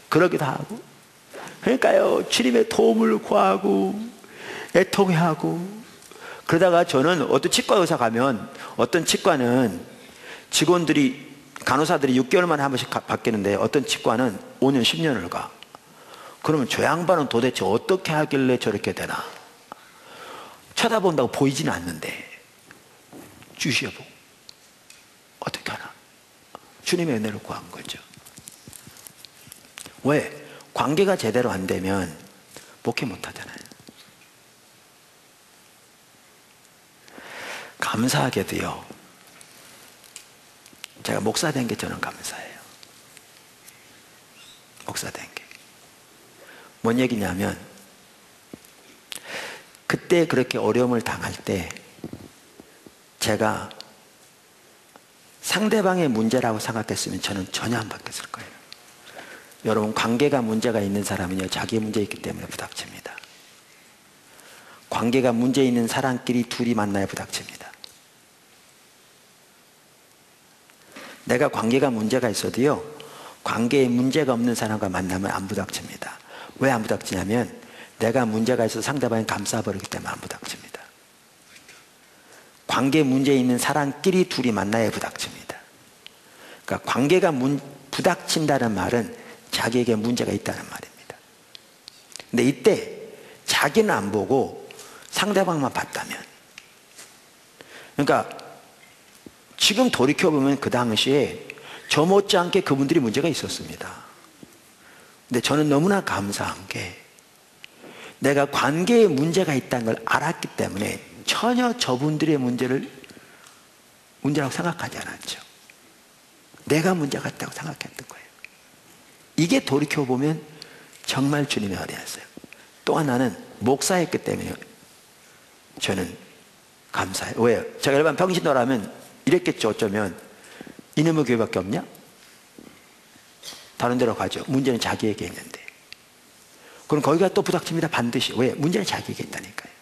Speaker 1: 그러기도 하고. 그러니까요, 주님의 도움을 구하고 애통해하고. 그러다가 저는 어떤 치과 의사 가면, 어떤 치과는 직원들이 간호사들이 6개월 만에 한 번씩 바뀌는데 어떤 치과는 5년 10년을 가. 그러면 저 양반은 도대체 어떻게 하길래 저렇게 되나. 쳐다본다고 보이지는 않는데 주시여보 어떻게 하나. 주님의 은혜를 구한 거죠. 왜? 관계가 제대로 안 되면 목회 못 하잖아요. 감사하게도요, 제가 목사 된 게 저는 감사해요. 목사 된 게. 뭔 얘기냐면, 그때 그렇게 어려움을 당할 때 제가 상대방의 문제라고 생각했으면 저는 전혀 안 바뀌었을 거예요. 여러분, 관계가 문제가 있는 사람은요, 자기 문제 있기 때문에 부닥칩니다. 관계가 문제 있는 사람끼리 둘이 만나야 부닥칩니다. 내가 관계가 문제가 있어도요, 관계에 문제가 없는 사람과 만나면 안 부닥칩니다. 왜 안 부닥치냐면, 내가 문제가 있어서 상대방이 감싸버리기 때문에 안 부닥칩니다. 관계 문제 있는 사람끼리 둘이 만나야 부닥칩니다. 그러니까 관계가 부닥친다는 말은 자기에게 문제가 있다는 말입니다. 근데 이때 자기는 안 보고 상대방만 봤다면, 그러니까 지금 돌이켜보면 그 당시에 저 못지않게 그분들이 문제가 있었습니다. 근데 저는 너무나 감사한 게 내가 관계에 문제가 있다는 걸 알았기 때문에 전혀 저분들의 문제라고 생각하지 않았죠. 내가 문제가 있다고 생각했던 거예요. 이게 돌이켜보면 정말 주님의 은혜였어요. 또 하나는 목사였기 때문에 저는 감사해요. 왜요? 제가 일반 평신도라면 이랬겠죠. 어쩌면 이놈의 교회밖에 없냐? 다른 데로 가죠. 문제는 자기에게 있는데. 그럼 거기가 또 부닥칩니다. 반드시. 왜? 문제는 자기에게 있다니까요.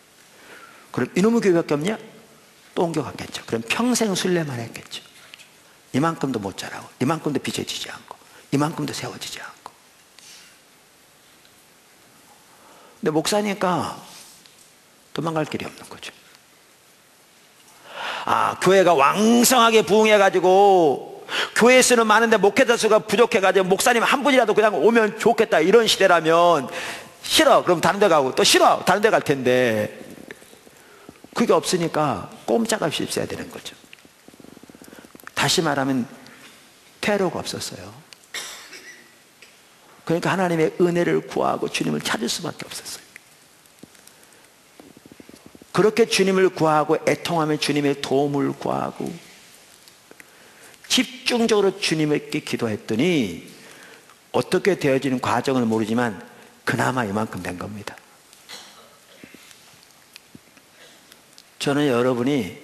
Speaker 1: 그럼 이놈의 교회밖에 없냐? 또 옮겨갔겠죠. 그럼 평생 순례만 했겠죠. 이만큼도 못 자라고, 이만큼도 빚어지지 않고, 이만큼도 세워지지 않고. 근데 목사니까 도망갈 길이 없는 거죠. 교회가 왕성하게 부흥해가지고 교회 수는 많은데 목회자 수가 부족해가지고 목사님 한 분이라도 그냥 오면 좋겠다 이런 시대라면 싫어. 그럼 다른 데 가고 또 싫어. 다른 데 갈 텐데 그게 없으니까 꼼짝없이 있어야 되는 거죠. 다시 말하면 퇴로가 없었어요. 그러니까 하나님의 은혜를 구하고 주님을 찾을 수밖에 없었어요. 그렇게 주님을 구하고 애통하며 주님의 도움을 구하고 집중적으로 주님께 기도했더니 어떻게 되어지는 과정을 모르지만 그나마 이만큼 된 겁니다. 저는 여러분이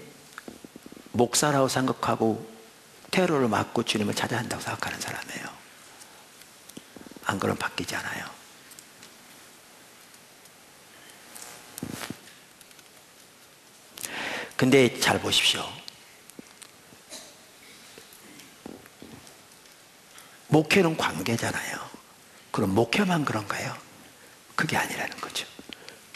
Speaker 1: 목사라고 생각하고 테러를 막고 주님을 찾아야 한다고 생각하는 사람이에요. 안 그러면 바뀌지 않아요. 근데 잘 보십시오. 목회는 관계잖아요. 그럼 목회만 그런가요? 그게 아니라는 거죠.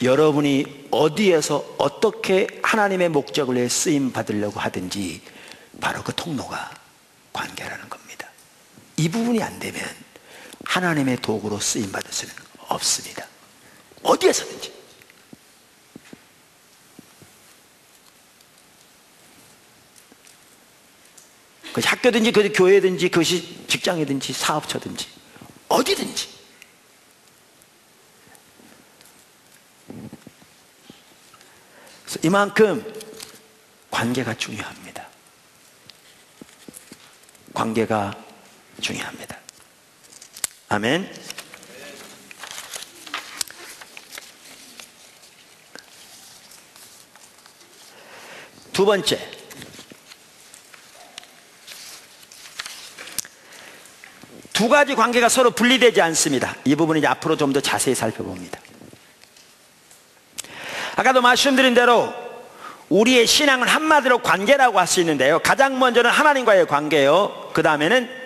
Speaker 1: 여러분이 어디에서 어떻게 하나님의 목적을 위해 쓰임 받으려고 하든지 바로 그 통로가 관계라는 겁니다. 이 부분이 안 되면 하나님의 도구로 쓰임 받을 수는 없습니다. 어디에서든지. 그것이 학교든지 그것이 교회든지 그것이 직장이든지 사업처든지 어디든지. 그래서 이만큼 관계가 중요합니다. 관계가 중요합니다. 아멘. 두 번째, 두 가지 관계가 서로 분리되지 않습니다. 이 부분은 이제 앞으로 좀 더 자세히 살펴봅니다. 아까도 말씀드린 대로 우리의 신앙은 한마디로 관계라고 할 수 있는데요, 가장 먼저는 하나님과의 관계요, 그 다음에는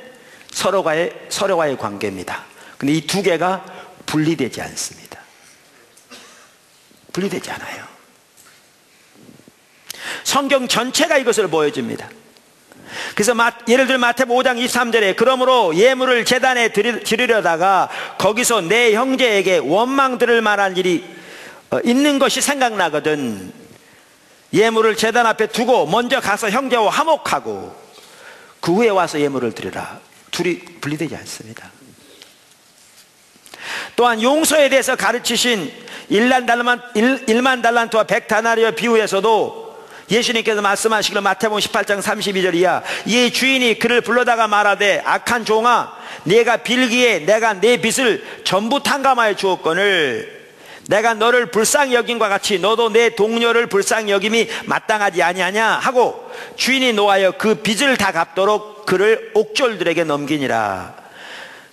Speaker 1: 서로와의 관계입니다. 근데 이 두 개가 분리되지 않습니다. 분리되지 않아요. 성경 전체가 이것을 보여줍니다. 그래서 예를 들어 마태복음 5장 23절에 그러므로 예물을 제단에 드리려다가 거기서 내 형제에게 원망 들을 만한 일이 있는 것이 생각나거든 예물을 제단 앞에 두고 먼저 가서 형제와 화목하고 그 후에 와서 예물을 드리라. 둘이 분리되지 않습니다. 또한 용서에 대해서 가르치신 1만 달란트와 100다나리오 비유에서도 예수님께서 말씀하시기를 마태복음 18장 32절 이하 이 주인이 그를 불러다가 말하되 악한 종아 네가 빌기에 내가 내 빚을 전부 탕감하여 주었거늘 내가 너를 불쌍히 여김과 같이 너도 내 동료를 불쌍히 여김이 마땅하지 아니하냐 하고 주인이 노하여 그 빚을 다 갚도록 그를 옥졸들에게 넘기니라.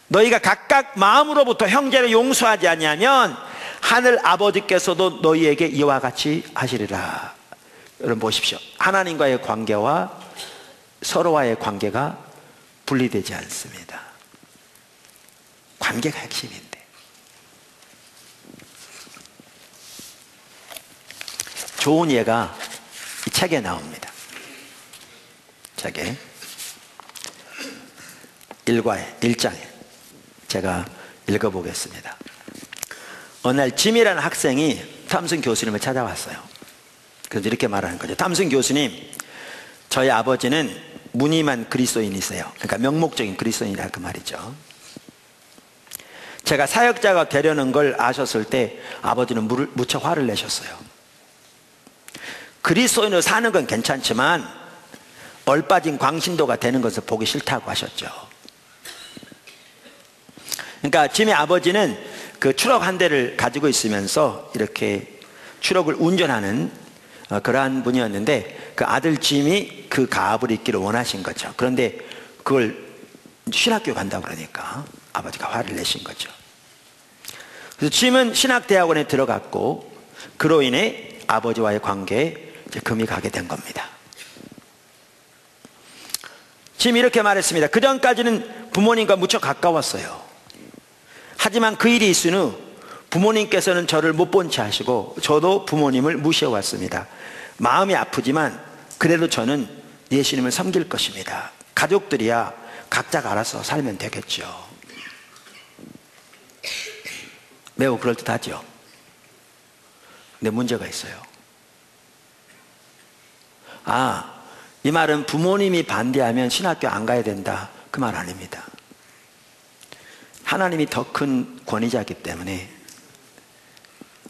Speaker 1: 너희가 각각 마음으로부터 형제를 용서하지 아니하면 하늘 아버지께서도 너희에게 이와 같이 하시리라. 여러분 보십시오. 하나님과의 관계와 서로와의 관계가 분리되지 않습니다. 관계가 핵심인데 좋은 예가 이 책에 나옵니다. 책에 1장에 제가 읽어보겠습니다. 어느 날 짐이라는 학생이 탐슨 교수님을 찾아왔어요. 그래서 이렇게 말하는 거죠. 탐슨 교수님, 저희 아버지는 무늬만 그리스도인이세요. 그러니까 명목적인 그리스도인이라 그 말이죠. 제가 사역자가 되려는 걸 아셨을 때 아버지는 무척 화를 내셨어요. 그리스도인으로 사는 건 괜찮지만 얼빠진 광신도가 되는 것을 보기 싫다고 하셨죠. 그러니까 짐의 아버지는 그 트럭 한 대를 가지고 있으면서 이렇게 트럭을 운전하는 그러한 분이었는데, 그 아들 짐이 그 가업을 잇기를 원하신 거죠. 그런데 그걸 신학교 간다고 그러니까 아버지가 화를 내신 거죠. 그래서 짐은 신학대학원에 들어갔고, 그로 인해 아버지와의 관계에 금이 가게 된 겁니다. 짐이 이렇게 말했습니다. 그 전까지는 부모님과 무척 가까웠어요. 하지만 그 일이 있은 후 부모님께서는 저를 못 본 채 하시고 저도 부모님을 무시해 왔습니다. 마음이 아프지만 그래도 저는 예수님을 섬길 것입니다. 가족들이야 각자가 알아서 살면 되겠죠. 매우 그럴듯하죠. 근데 문제가 있어요. 이 말은 부모님이 반대하면 신학교 안 가야 된다, 그 말 아닙니다. 하나님이 더 큰 권위자이기 때문에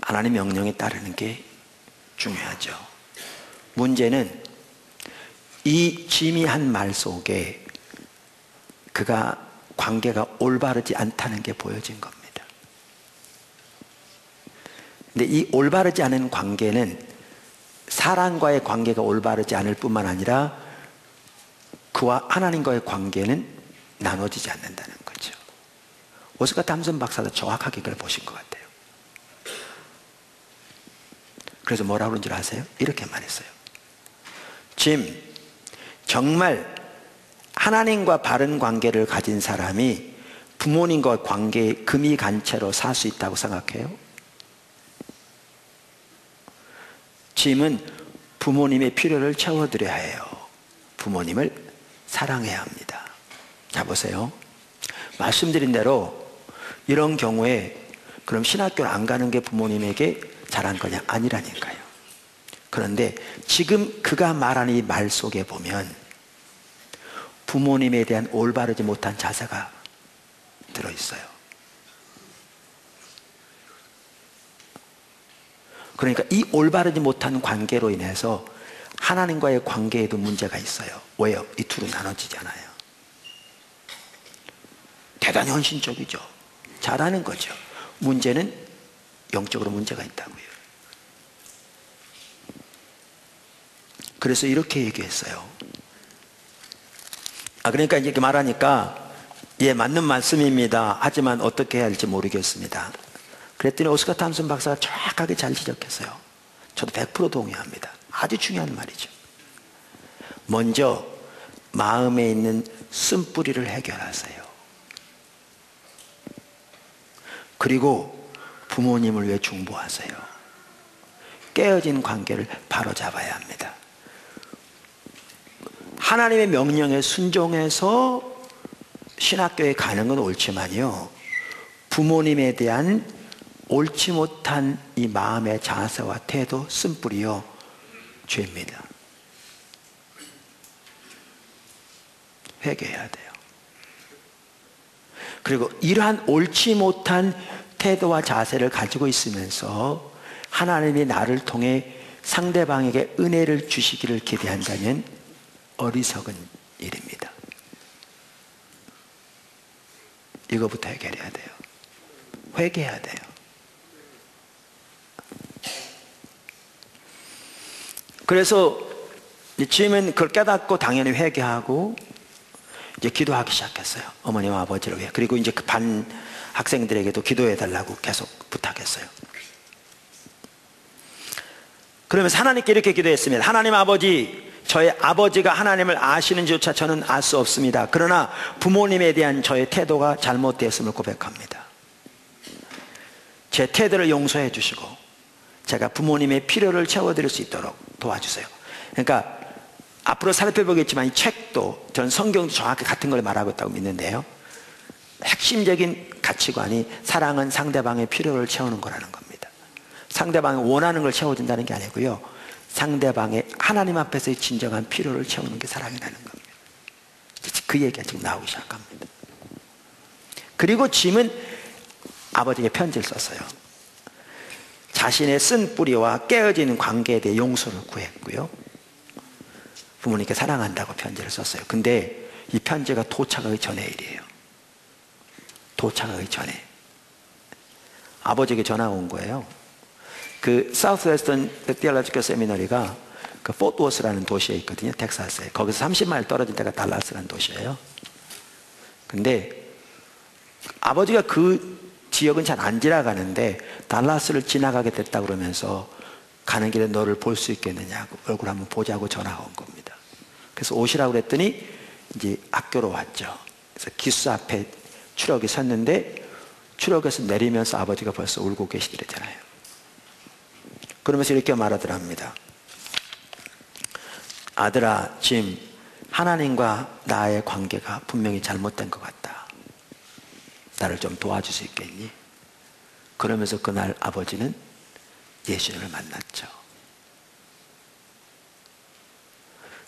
Speaker 1: 하나님 명령에 따르는 게 중요하죠. 문제는 이 짐이 한 말 속에 그가 관계가 올바르지 않다는 게 보여진 겁니다. 근데 이 올바르지 않은 관계는 사람과의 관계가 올바르지 않을 뿐만 아니라 그와 하나님과의 관계는 나눠지지 않는다는 거죠. 오스카 탐슨 박사도 정확하게 그걸 보신 것 같아요. 그래서 뭐라고 그런 줄 아세요? 이렇게 말했어요. 짐, 정말 하나님과 바른 관계를 가진 사람이 부모님과 관계에 금이 간 채로 살 수 있다고 생각해요? 짐은 부모님의 필요를 채워드려야 해요. 부모님을 사랑해야 합니다. 자, 보세요. 말씀드린 대로 이런 경우에 그럼 신학교를 안 가는 게 부모님에게 잘한 거냐? 아니라니까요. 그런데 지금 그가 말하는 이 말 속에 보면 부모님에 대한 올바르지 못한 자세가 들어있어요. 그러니까 이 올바르지 못한 관계로 인해서 하나님과의 관계에도 문제가 있어요. 왜요? 이 둘은 나눠지잖아요. 대단히 헌신적이죠. 잘하는 거죠. 문제는 영적으로 문제가 있다고요. 그래서 이렇게 얘기했어요. 그러니까 이렇게 말하니까 예, 맞는 말씀입니다. 하지만 어떻게 해야 할지 모르겠습니다. 그랬더니 오스카 탐슨 박사가 정확하게 잘 지적했어요. 저도 100% 동의합니다. 아주 중요한 말이죠. 먼저 마음에 있는 쓴뿌리를 해결하세요. 그리고 부모님을 위해 중보하세요. 깨어진 관계를 바로잡아야 합니다. 하나님의 명령에 순종해서 신학교에 가는 건 옳지만요, 부모님에 대한 옳지 못한 이 마음의 자세와 태도, 쓴뿌리요, 죄입니다. 회개해야 돼요. 그리고 이러한 옳지 못한 태도와 자세를 가지고 있으면서 하나님이 나를 통해 상대방에게 은혜를 주시기를 기대한다면 어리석은 일입니다. 이거부터 해결해야 돼요. 회개해야 돼요. 그래서 짐은 그걸 깨닫고 당연히 회개하고 이제 기도하기 시작했어요. 어머니와 아버지를 위해. 그리고 이제 그 반 학생들에게도 기도해 달라고 계속 부탁했어요. 그러면서 하나님께 이렇게 기도했습니다. 하나님 아버지, 저의 아버지가 하나님을 아시는지조차 저는 알 수 없습니다. 그러나 부모님에 대한 저의 태도가 잘못되었음을 고백합니다. 제 태도를 용서해 주시고 제가 부모님의 필요를 채워드릴 수 있도록 도와주세요. 그러니까 앞으로 살펴보겠지만 이 책도, 저는 성경도 정확히 같은 걸 말하고 있다고 믿는데요, 핵심적인 가치관이 사랑은 상대방의 필요를 채우는 거라는 겁니다. 상대방이 원하는 걸 채워준다는 게 아니고요, 상대방의 하나님 앞에서의 진정한 필요를 채우는 게 사랑이라는 겁니다. 그 얘기가 지금 나오기 시작합니다. 그리고 짐은 아버지에게 편지를 썼어요. 자신의 쓴 뿌리와 깨어지는 관계에 대해 용서를 구했고요. 부모님께 사랑한다고 편지를 썼어요. 근데 이 편지가 도착하기 전의 일이에요. 도착하기 전에 아버지에게 전화가 온 거예요. 그 사우스웨스턴 티올로지컬 세미너리가 그 포트워스라는 도시에 있거든요. 텍사스에. 거기서 30마일 떨어진 데가 달라스라는 도시예요. 근데 아버지가 그 지역은 잘 안 지나가는데 달라스를 지나가게 됐다 그러면서 가는 길에 너를 볼 수 있겠느냐고, 얼굴 한번 보자고 전화가 온 겁니다. 그래서 오시라고 그랬더니 이제 학교로 왔죠. 그래서 기숙사 앞에 추럭이 섰는데 추럭에서 내리면서 아버지가 벌써 울고 계시더라잖아요. 그러면서 이렇게 말하더랍니다. 아들아, 짐, 하나님과 나의 관계가 분명히 잘못된 것 같다. 나를 좀 도와줄 수 있겠니? 그러면서 그날 아버지는 예수님을 만났죠.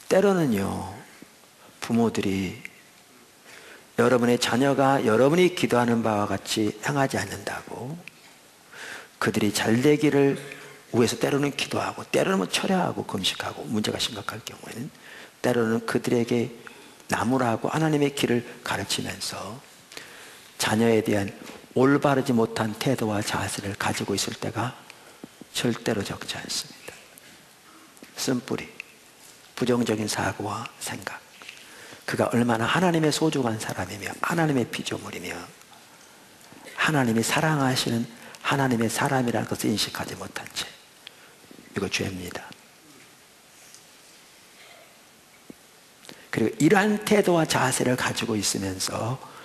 Speaker 1: 때로는요, 부모들이 여러분의 자녀가 여러분이 기도하는 바와 같이 행하지 않는다고 그들이 잘 되기를 위해서 때로는 기도하고 때로는 철회하고 금식하고 문제가 심각할 경우에는 때로는 그들에게 나무라고 하나님의 길을 가르치면서 자녀에 대한 올바르지 못한 태도와 자세를 가지고 있을 때가 절대로 적지 않습니다. 쓴뿌리, 부정적인 사고와 생각, 그가 얼마나 하나님의 소중한 사람이며 하나님의 피조물이며 하나님이 사랑하시는 하나님의 사람이라는 것을 인식하지 못한 채, 이거 죄입니다. 그리고 이러한 태도와 자세를 가지고 있으면서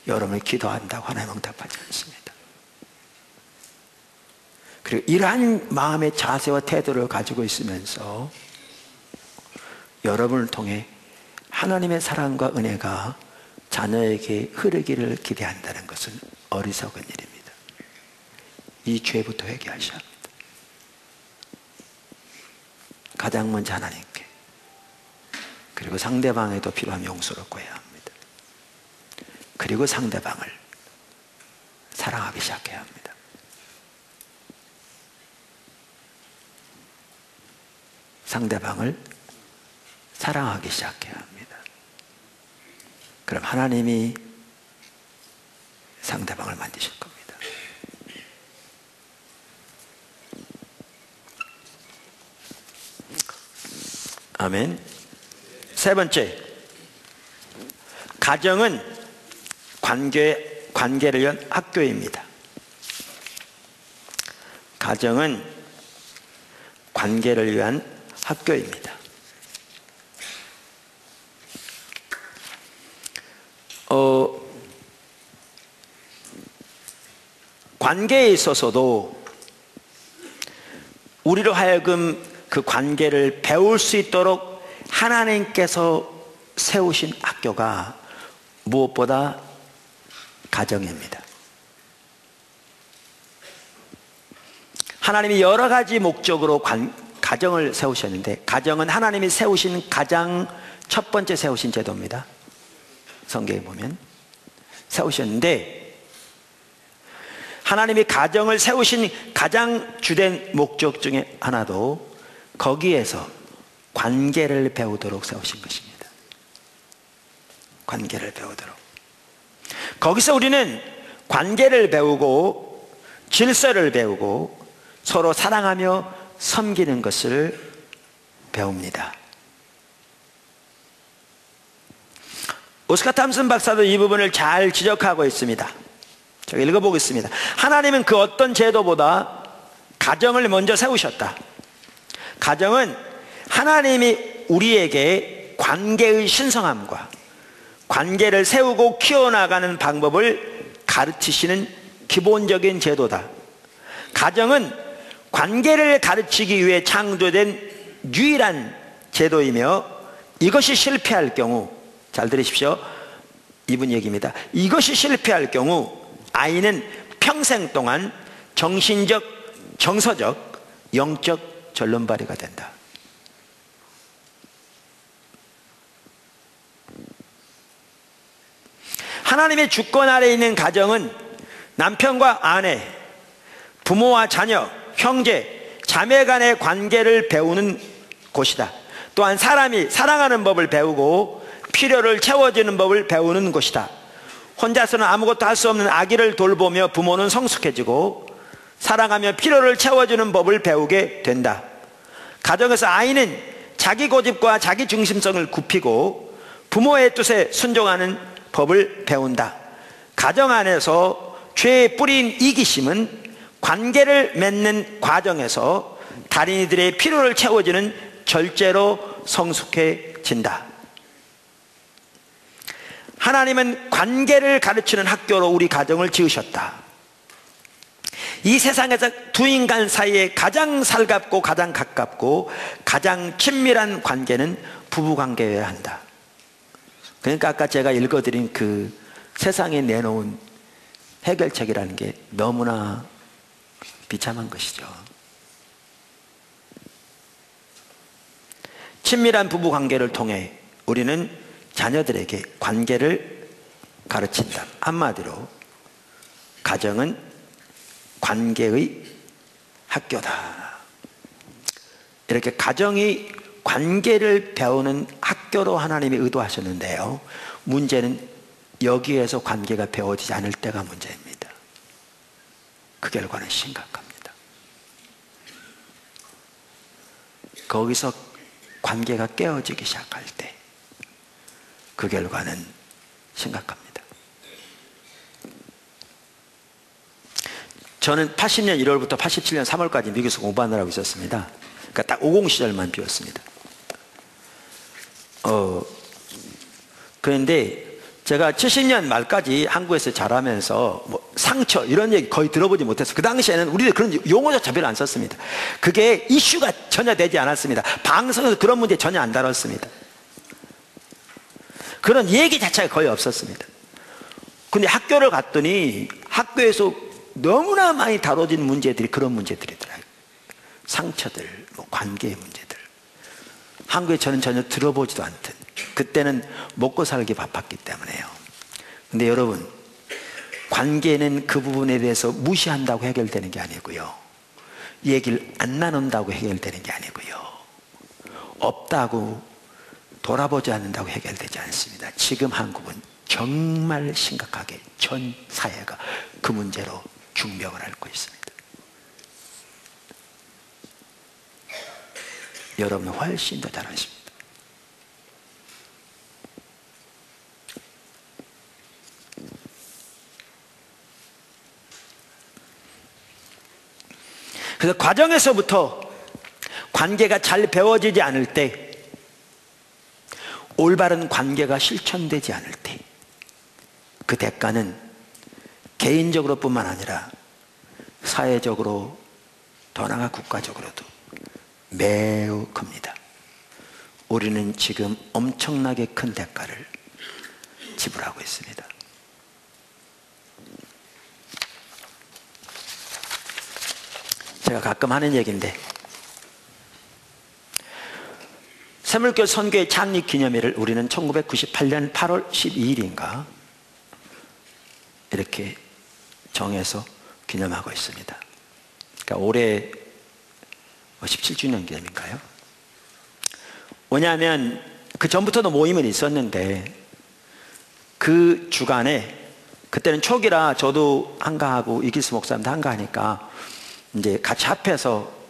Speaker 1: 여러분이 기도한다고 하나님 응답하지 않습니다. 그리고 이러한 마음의 자세와 태도를 가지고 있으면서 여러분을 통해 하나님의 사랑과 은혜가 자녀에게 흐르기를 기대한다는 것은 어리석은 일입니다. 이 죄부터 회개하셔야 합니다. 가장 먼저 하나님께, 그리고 상대방에도 필요한 용서를 구해야 합니다. 그리고 상대방을 사랑하기 시작해야 합니다. 상대방을 사랑하기 시작해야 합니다. 그럼 하나님이 상대방을 만드실 겁니다. 아멘. 세 번째, 가정은 관계를 위한 학교입니다. 가정은 관계를 위한 학교입니다. 관계에 있어서도 우리로 하여금 그 관계를 배울 수 있도록 하나님께서 세우신 학교가 무엇보다 가정입니다. 하나님이 여러 가지 목적으로 가정을 세우셨는데, 가정은 하나님이 세우신 가장 첫 번째 세우신 제도입니다. 성경에 보면 세우셨는데, 하나님이 가정을 세우신 가장 주된 목적 중에 하나도 거기에서 관계를 배우도록 세우신 것입니다. 관계를 배우도록. 거기서 우리는 관계를 배우고 질서를 배우고 서로 사랑하며 섬기는 것을 배웁니다. 오스카 탐슨 박사도 이 부분을 잘 지적하고 있습니다. 제가 읽어보겠습니다. 하나님은 그 어떤 제도보다 가정을 먼저 세우셨다. 가정은 하나님이 우리에게 관계의 신성함과 관계를 세우고 키워나가는 방법을 가르치시는 기본적인 제도다. 가정은 관계를 가르치기 위해 창조된 유일한 제도이며, 이것이 실패할 경우, 잘 들으십시오, 이분 얘기입니다. 이것이 실패할 경우 아이는 평생 동안 정신적, 정서적, 영적 절름발이가 된다. 하나님의 주권 아래에 있는 가정은 남편과 아내, 부모와 자녀, 형제, 자매 간의 관계를 배우는 곳이다. 또한 사람이 사랑하는 법을 배우고 필요를 채워주는 법을 배우는 곳이다. 혼자서는 아무것도 할 수 없는 아기를 돌보며 부모는 성숙해지고 사랑하며 필요를 채워주는 법을 배우게 된다. 가정에서 아이는 자기 고집과 자기 중심성을 굽히고 부모의 뜻에 순종하는 법을 배운다. 가정 안에서 죄의 뿌리인 이기심은 관계를 맺는 과정에서 다른 이들의 필요를 채워주는 절제로 성숙해진다. 하나님은 관계를 가르치는 학교로 우리 가정을 지으셨다. 이 세상에서 두 인간 사이에 가장 살갑고 가장 가깝고 가장 친밀한 관계는 부부관계여야 한다. 그러니까 아까 제가 읽어드린 그 세상에 내놓은 해결책이라는 게 너무나 비참한 것이죠. 친밀한 부부관계를 통해 우리는 자녀들에게 관계를 가르친다. 한마디로 가정은 관계의 학교다. 이렇게 가정이 관계를 배우는 학교로 하나님이 의도하셨는데요, 문제는 여기에서 관계가 배워지지 않을 때가 문제입니다. 그 결과는 심각합니다. 거기서 관계가 깨어지기 시작할 때 그 결과는 심각합니다. 저는 80년 1월부터 87년 3월까지 미국에서 공부하느라고 있었습니다. 그러니까 딱 50 시절만 비웠습니다. 그런데 제가 70년 말까지 한국에서 자라면서 뭐 상처 이런 얘기 거의 들어보지 못했어요. 그 당시에는 우리들 그런 용어조차 별로 안 썼습니다. 그게 이슈가 전혀 되지 않았습니다. 방송에서 그런 문제 전혀 안 다뤘습니다. 그런 얘기 자체가 거의 없었습니다. 근데 학교를 갔더니 학교에서 너무나 많이 다뤄진 문제들이 그런 문제들이더라고요. 상처들, 뭐 관계의 문제들. 한국에 저는 전혀 들어보지도 않던, 그때는 먹고 살기 바빴기 때문에요. 근데 여러분, 관계는 그 부분에 대해서 무시한다고 해결되는 게 아니고요, 얘기를 안 나눈다고 해결되는 게 아니고요, 없다고 돌아보지 않는다고 해결되지 않습니다. 지금 한국은 정말 심각하게 전 사회가 그 문제로 중병을 앓고 있습니다. 여러분은 훨씬 더 잘 아십니다. 그래서 과정에서부터 관계가 잘 배워지지 않을 때, 올바른 관계가 실천되지 않을 때, 그 대가는 개인적으로 뿐만 아니라 사회적으로, 더 나아가 국가적으로도 매우 큽니다. 우리는 지금 엄청나게 큰 대가를 지불하고 있습니다. 제가 가끔 하는 얘기인데, 새물교 선교회 창립 기념일을 우리는 1998년 8월 12일인가 이렇게 정해서 기념하고 있습니다. 그러니까 올해 17주년 기념인가요? 왜냐하면 그 전부터도 모임은 있었는데 그 주간에, 그때는 초기라 저도 한가하고 이기스 목사님도 한가하니까 이제 같이 합해서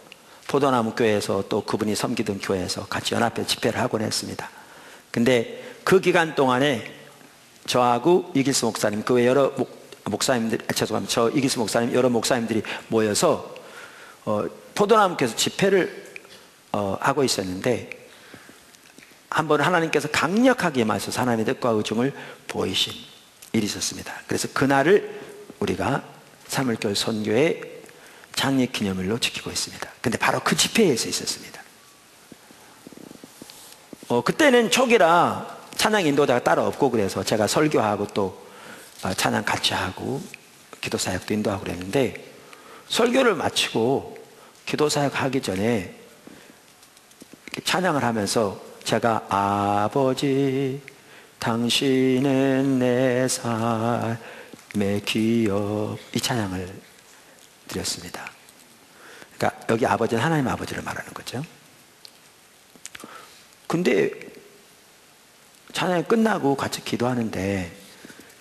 Speaker 1: 포도나무 교회에서 또 그분이 섬기던 교회에서 같이 연합해 집회를 하곤 했습니다. 근데 그 기간 동안에 저하고 이기스 목사님, 그 외 여러 목사님들, 죄송합니다, 저 이기스 목사님, 여러 목사님들이 모여서 포도나무 교회에서 집회를 하고 있었는데, 한번 하나님께서 강력하게 임하셔서 하나님의 뜻과 의중을 보이신 일이 있었습니다. 그래서 그날을 우리가 사물교회 선교회 창립 기념일로 지키고 있습니다. 근데 바로 그 집회에서 있었습니다. 그때는 초기라 찬양 인도자가 따로 없고, 그래서 제가 설교하고 또 찬양 같이 하고 기도 사역도 인도하고 그랬는데, 설교를 마치고 기도 사역 하기 전에 찬양을 하면서 제가 아버지 당신은 내 살 기업 이 찬양을 드렸습니다. 그러니까 여기 아버지는 하나님 아버지를 말하는 거죠. 근데 찬양이 끝나고 같이 기도하는데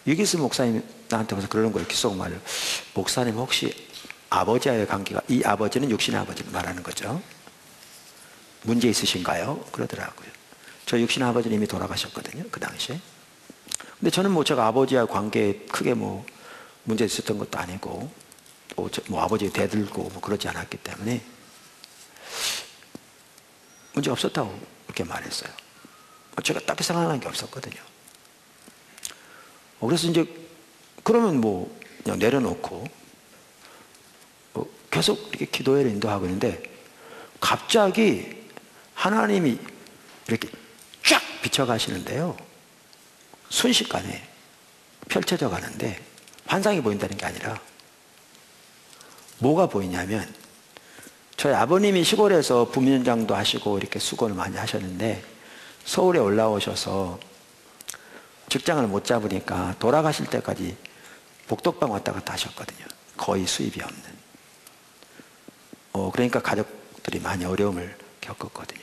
Speaker 1: 유기수 목사님 나한테 와서 그러는 거예요. 귓속말로. 목사님 혹시 아버지와의 관계가, 이 아버지는 육신의 아버지를 말하는 거죠. 문제 있으신가요? 그러더라고요. 저 육신의 아버지는 이미 돌아가셨거든요. 그 당시에. 근데 저는 뭐 제가 아버지와 관계에 크게 뭐 문제 있었던 것도 아니고 뭐 아버지 대들고 뭐 그러지 않았기 때문에 문제 없었다고 그렇게 말했어요. 제가 딱히 생각난 게 없었거든요. 그래서 이제 그러면 뭐 그냥 내려놓고 계속 이렇게 기도회를 인도하고 있는데 갑자기 하나님이 이렇게 쫙 비춰가시는데요. 순식간에 펼쳐져 가는데 환상이 보인다는 게 아니라 뭐가 보이냐면 저희 아버님이 시골에서 부민장도 하시고 이렇게 수고를 많이 하셨는데 서울에 올라오셔서 직장을 못 잡으니까 돌아가실 때까지 복덕방 왔다 갔다 하셨거든요. 거의 수입이 없는. 그러니까 가족들이 많이 어려움을 겪었거든요.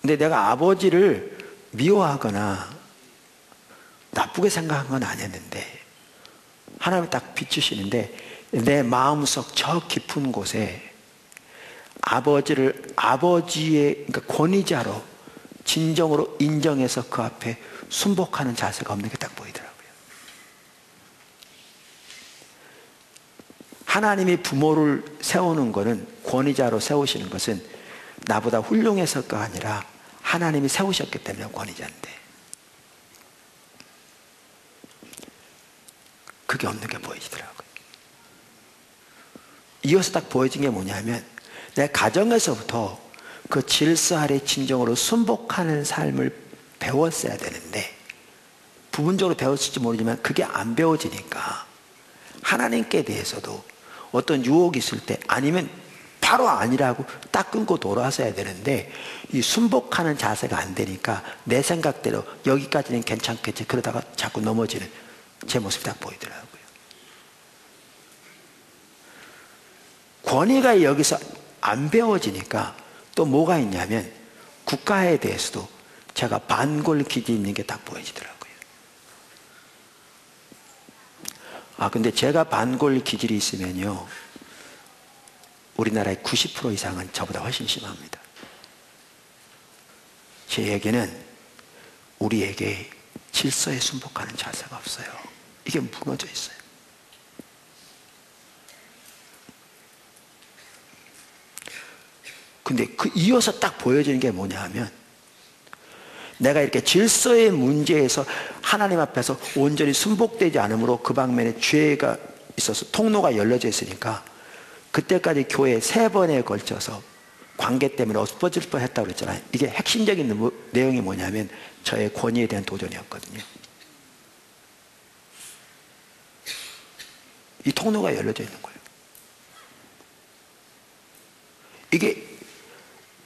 Speaker 1: 근데 내가 아버지를 미워하거나 나쁘게 생각한 건 아니었는데 하나님이 딱 비추시는데 내 마음속 저 깊은 곳에 아버지를 아버지의 그러니까 권위자로 진정으로 인정해서 그 앞에 순복하는 자세가 없는 게 딱 보이더라고요. 하나님이 부모를 세우는 것은 권위자로 세우시는 것은 나보다 훌륭해서가 아니라 하나님이 세우셨기 때문에 권위자인데 그게 없는 게 보이더라고요. 이어서 딱 보여진 게 뭐냐면 내 가정에서부터 그 질서 아래 진정으로 순복하는 삶을 배웠어야 되는데 부분적으로 배웠을지 모르지만 그게 안 배워지니까 하나님께 대해서도 어떤 유혹이 있을 때 아니면 바로 아니라고 딱 끊고 돌아서야 되는데 이 순복하는 자세가 안 되니까 내 생각대로 여기까지는 괜찮겠지 그러다가 자꾸 넘어지는 제 모습이 딱 보이더라고요. 권위가 여기서 안 배워지니까 또 뭐가 있냐면 국가에 대해서도 제가 반골 기질이 있는 게 딱 보여지더라고요. 근데 제가 반골 기질이 있으면요 우리나라의 90% 이상은 저보다 훨씬 심합니다. 제 얘기는 우리에게 질서에 순복하는 자세가 없어요. 이게 무너져 있어요. 근데 그 이어서 딱 보여지는 게 뭐냐 하면 내가 이렇게 질서의 문제에서 하나님 앞에서 온전히 순복되지 않으므로 그 방면에 죄가 있어서 통로가 열려져 있으니까 그때까지 교회 3번에 걸쳐서 관계 때문에 엎어질 뻔했다고 그랬잖아요. 이게 핵심적인 내용이 뭐냐면 저의 권위에 대한 도전이었거든요. 이 통로가 열려져 있는 거예요. 이게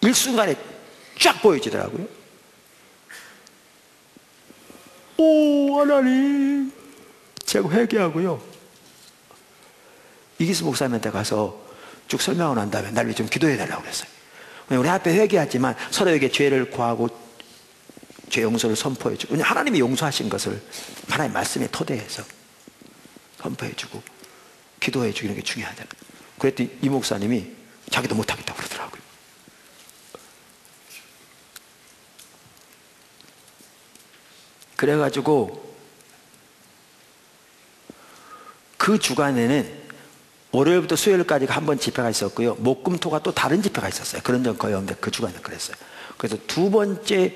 Speaker 1: 일순간에 쫙 보여지더라고요. 오 하나님 제가 회개하고요 이기수 목사님한테 가서 쭉 설명을 한 다음에 날 위해 좀 기도해 달라고 그랬어요. 우리 앞에 회개하지만 서로에게 죄를 구하고 죄 용서를 선포해 주고 하나님이 용서하신 것을 하나님 말씀에 토대해서 선포해 주고 기도해 주는 게 중요하다. 그랬더니 이 목사님이 자기도 못하겠다고 그러더라고요. 그래가지고 그 주간에는 월요일부터 수요일까지가 한 번 집회가 있었고요. 목금토가 또 다른 집회가 있었어요. 그런 적 거의 없는데 그 주간에 그랬어요. 그래서 2번째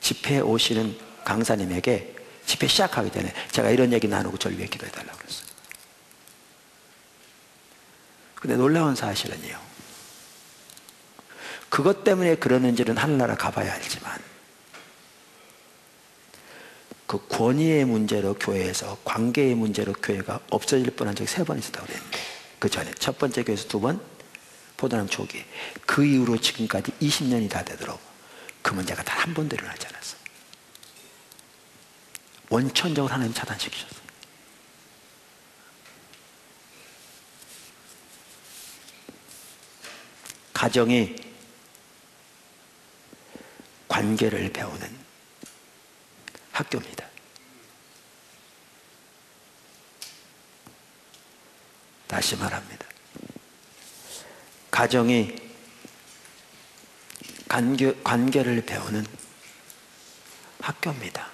Speaker 1: 집회에 오시는 강사님에게 집회 시작하기 전에 제가 이런 얘기 나누고 저를 위해 기도해 달라고 그랬어요. 근데 놀라운 사실은요. 그것 때문에 그러는지는 하늘나라 가봐야 알지만 그 권위의 문제로 교회에서 관계의 문제로 교회가 없어질 뻔한 적이 3번 있었다고 그랬는데 그 전에 첫 번째 교회에서 2번 포도나무 초기에 그 이후로 지금까지 20년이 다 되도록 그 문제가 단 한 번도 일어나지 않았어요. 원천적으로 하나님 차단시키셨어요. 가정이 관계를 배우는 학교입니다. 다시 말합니다. 가정이 관계를 배우는 학교입니다.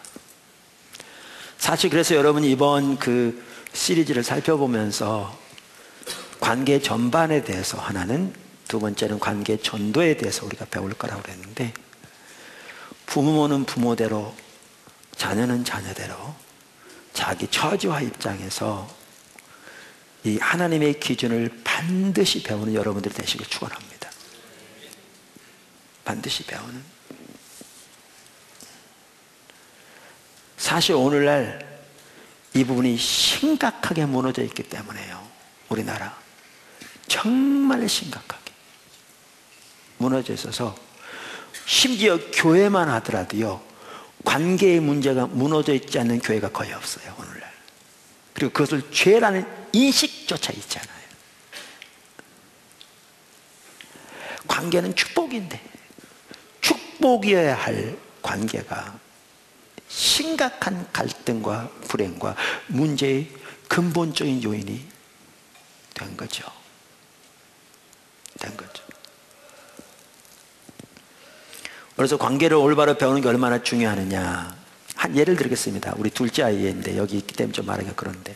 Speaker 1: 사실 그래서 여러분 이번 그 시리즈를 살펴보면서 관계 전반에 대해서 하나는, 두 번째는 관계 전도에 대해서 우리가 배울 거라고 그랬는데, 부모는 부모대로, 자녀는 자녀대로 자기 처지와 입장에서 이 하나님의 기준을 반드시 배우는 여러분들이 되시길 축원합니다. 반드시 배우는. 사실 오늘날 이 부분이 심각하게 무너져 있기 때문에요. 우리나라 정말 심각하게 무너져 있어서, 심지어 교회만 하더라도요, 관계의 문제가 무너져 있지 않는 교회가 거의 없어요, 오늘날. 그리고 그것을 죄라는 인식조차 있지 않아요. 관계는 축복인데, 축복이어야 할 관계가 심각한 갈등과 불행과 문제의 근본적인 요인이 된 거죠. 그래서 관계를 올바로 배우는 게 얼마나 중요하느냐, 한 예를 들겠습니다. 우리 둘째 아이인데 여기 있기 때문에 좀 말하기가 그런데,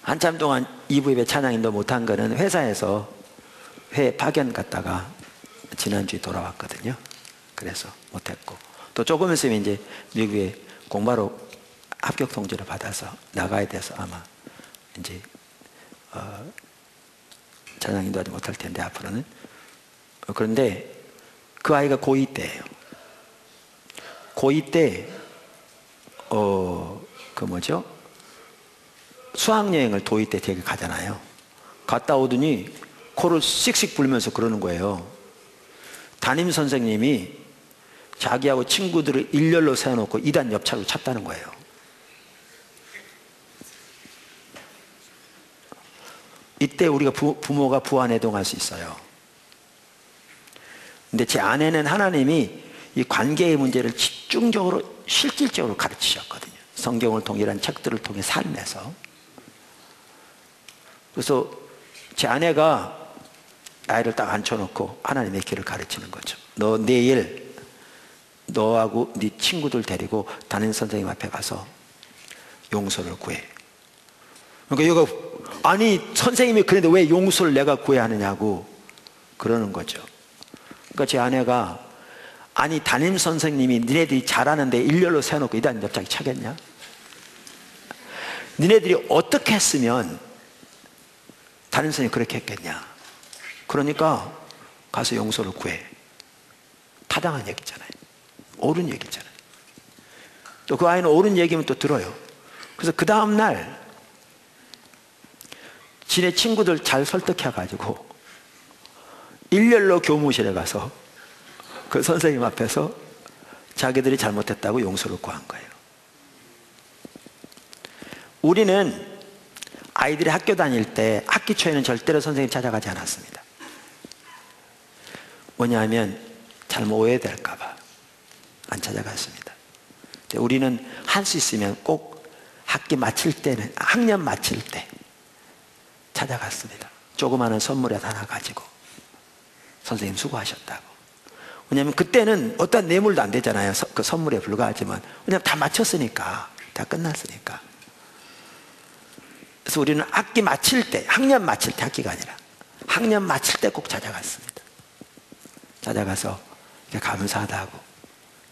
Speaker 1: 한참 동안 2부 예배 찬양인도 못한 거는 회사에서 회에 파견 갔다가 지난주에 돌아왔거든요. 그래서 못했고, 또 조금 있으면 이제 미국에 공부하러 합격 통지를 받아서 나가야 돼서 아마 이제 찬양인도 하지 못할 텐데 앞으로는. 그런데 그 아이가 고2 때예요. 고2 때 수학여행을 도입 때 되게 가잖아요. 갔다 오더니 코를 씩씩 불면서 그러는 거예요. 담임 선생님이 자기하고 친구들을 일렬로 세워놓고 2단 옆차로 찼다는 거예요. 이때 우리가 부모가 부안해동할 수 있어요. 근데 제 아내는 하나님이 이 관계의 문제를 집중적으로 실질적으로 가르치셨거든요. 성경을 통해 이런 책들을 통해 삶에서. 그래서 제 아내가 아이를 딱 앉혀놓고 하나님의 길을 가르치는 거죠. 너 내일 너하고 네 친구들 데리고 담임 선생님 앞에 가서 용서를 구해. 그러니까 얘가, 아니 선생님이 그런데 왜 용서를 내가 구해야 하느냐고 그러는 거죠. 그러니까 제 아내가, 아니 담임 선생님이 니네들이 잘하는데 일렬로 세워놓고 이단 옆자기 차겠냐? 니네들이 어떻게 했으면 담임 선생님이 그렇게 했겠냐? 그러니까 가서 용서를 구해. 타당한 얘기잖아요. 옳은 얘기잖아요. 또 그 아이는 옳은 얘기면 또 들어요. 그래서 그 다음날 지네 친구들 잘 설득해가지고 일렬로 교무실에 가서 그 선생님 앞에서 자기들이 잘못했다고 용서를 구한 거예요. 우리는 아이들이 학교 다닐 때 학기 초에는 절대로 선생님 찾아가지 않았습니다. 뭐냐면 잘못 오해될까봐 안 찾아갔습니다. 우리는 할 수 있으면 꼭 학기 마칠 때는, 학년 마칠 때 찾아갔습니다. 조그마한 선물 하나 가지고 선생님 수고하셨다고. 왜냐하면 그때는 어떤 뇌물도 안 되잖아요. 그 선물에 불과하지만, 왜냐하면 다 마쳤으니까, 다 끝났으니까. 그래서 우리는 학기 마칠 때, 학년 마칠 때, 학기가 아니라 학년 마칠 때 꼭 찾아갔습니다. 찾아가서 감사하다고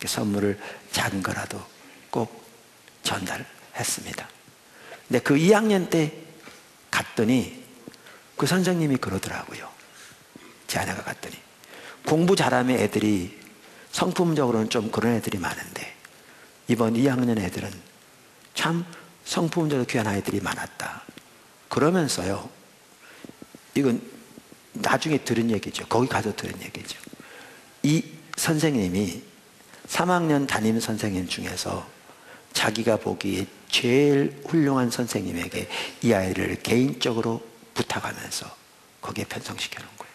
Speaker 1: 선물을 작은 거라도 꼭 전달했습니다. 근데 그 2학년 때 갔더니 그 선생님이 그러더라고요. 제 아내가 갔더니, 공부 잘하면 애들이 성품적으로는 좀 그런 애들이 많은데 이번 2학년 애들은 참 성품적으로 귀한 아이들이 많았다. 그러면서요, 이건 나중에 들은 얘기죠. 거기 가서 들은 얘기죠. 이 선생님이 3학년 담임 선생님 중에서 자기가 보기에 제일 훌륭한 선생님에게 이 아이를 개인적으로 부탁하면서 거기에 편성시켜 놓은 거예요.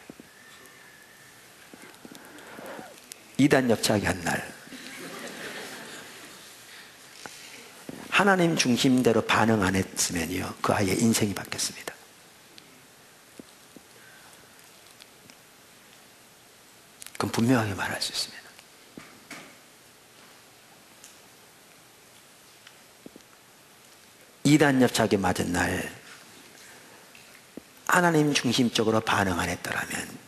Speaker 1: 이단 엽차하게 한 날 하나님 중심대로 반응 안 했으면요, 그 아이의 인생이 바뀌었습니다. 그건 분명하게 말할 수 있습니다. 이단 엽차하게 맞은 날 하나님 중심적으로 반응 안 했더라면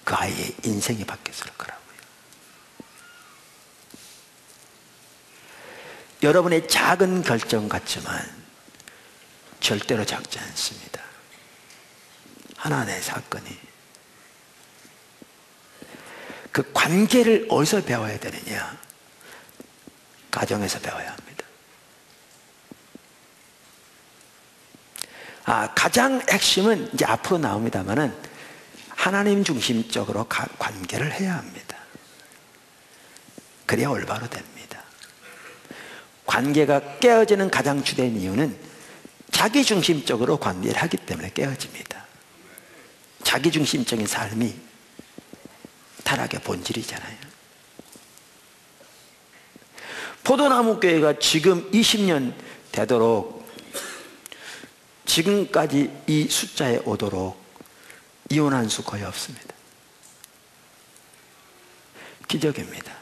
Speaker 1: 그 아이의 인생이 바뀌었을 거라고요. 여러분의 작은 결정 같지만 절대로 작지 않습니다. 하나님의 사건이. 그 관계를 어디서 배워야 되느냐? 가정에서 배워야 합니다. 가장 핵심은 이제 앞으로 나옵니다만은 하나님 중심적으로 관계를 해야 합니다. 그래야 올바로 됩니다. 관계가 깨어지는 가장 주된 이유는 자기 중심적으로 관계를 하기 때문에 깨어집니다. 자기 중심적인 삶이 타락의 본질이잖아요. 포도나무 교회가 지금 20년 되도록, 지금까지 이 숫자에 오도록 이혼한 수 거의 없습니다. 기적입니다.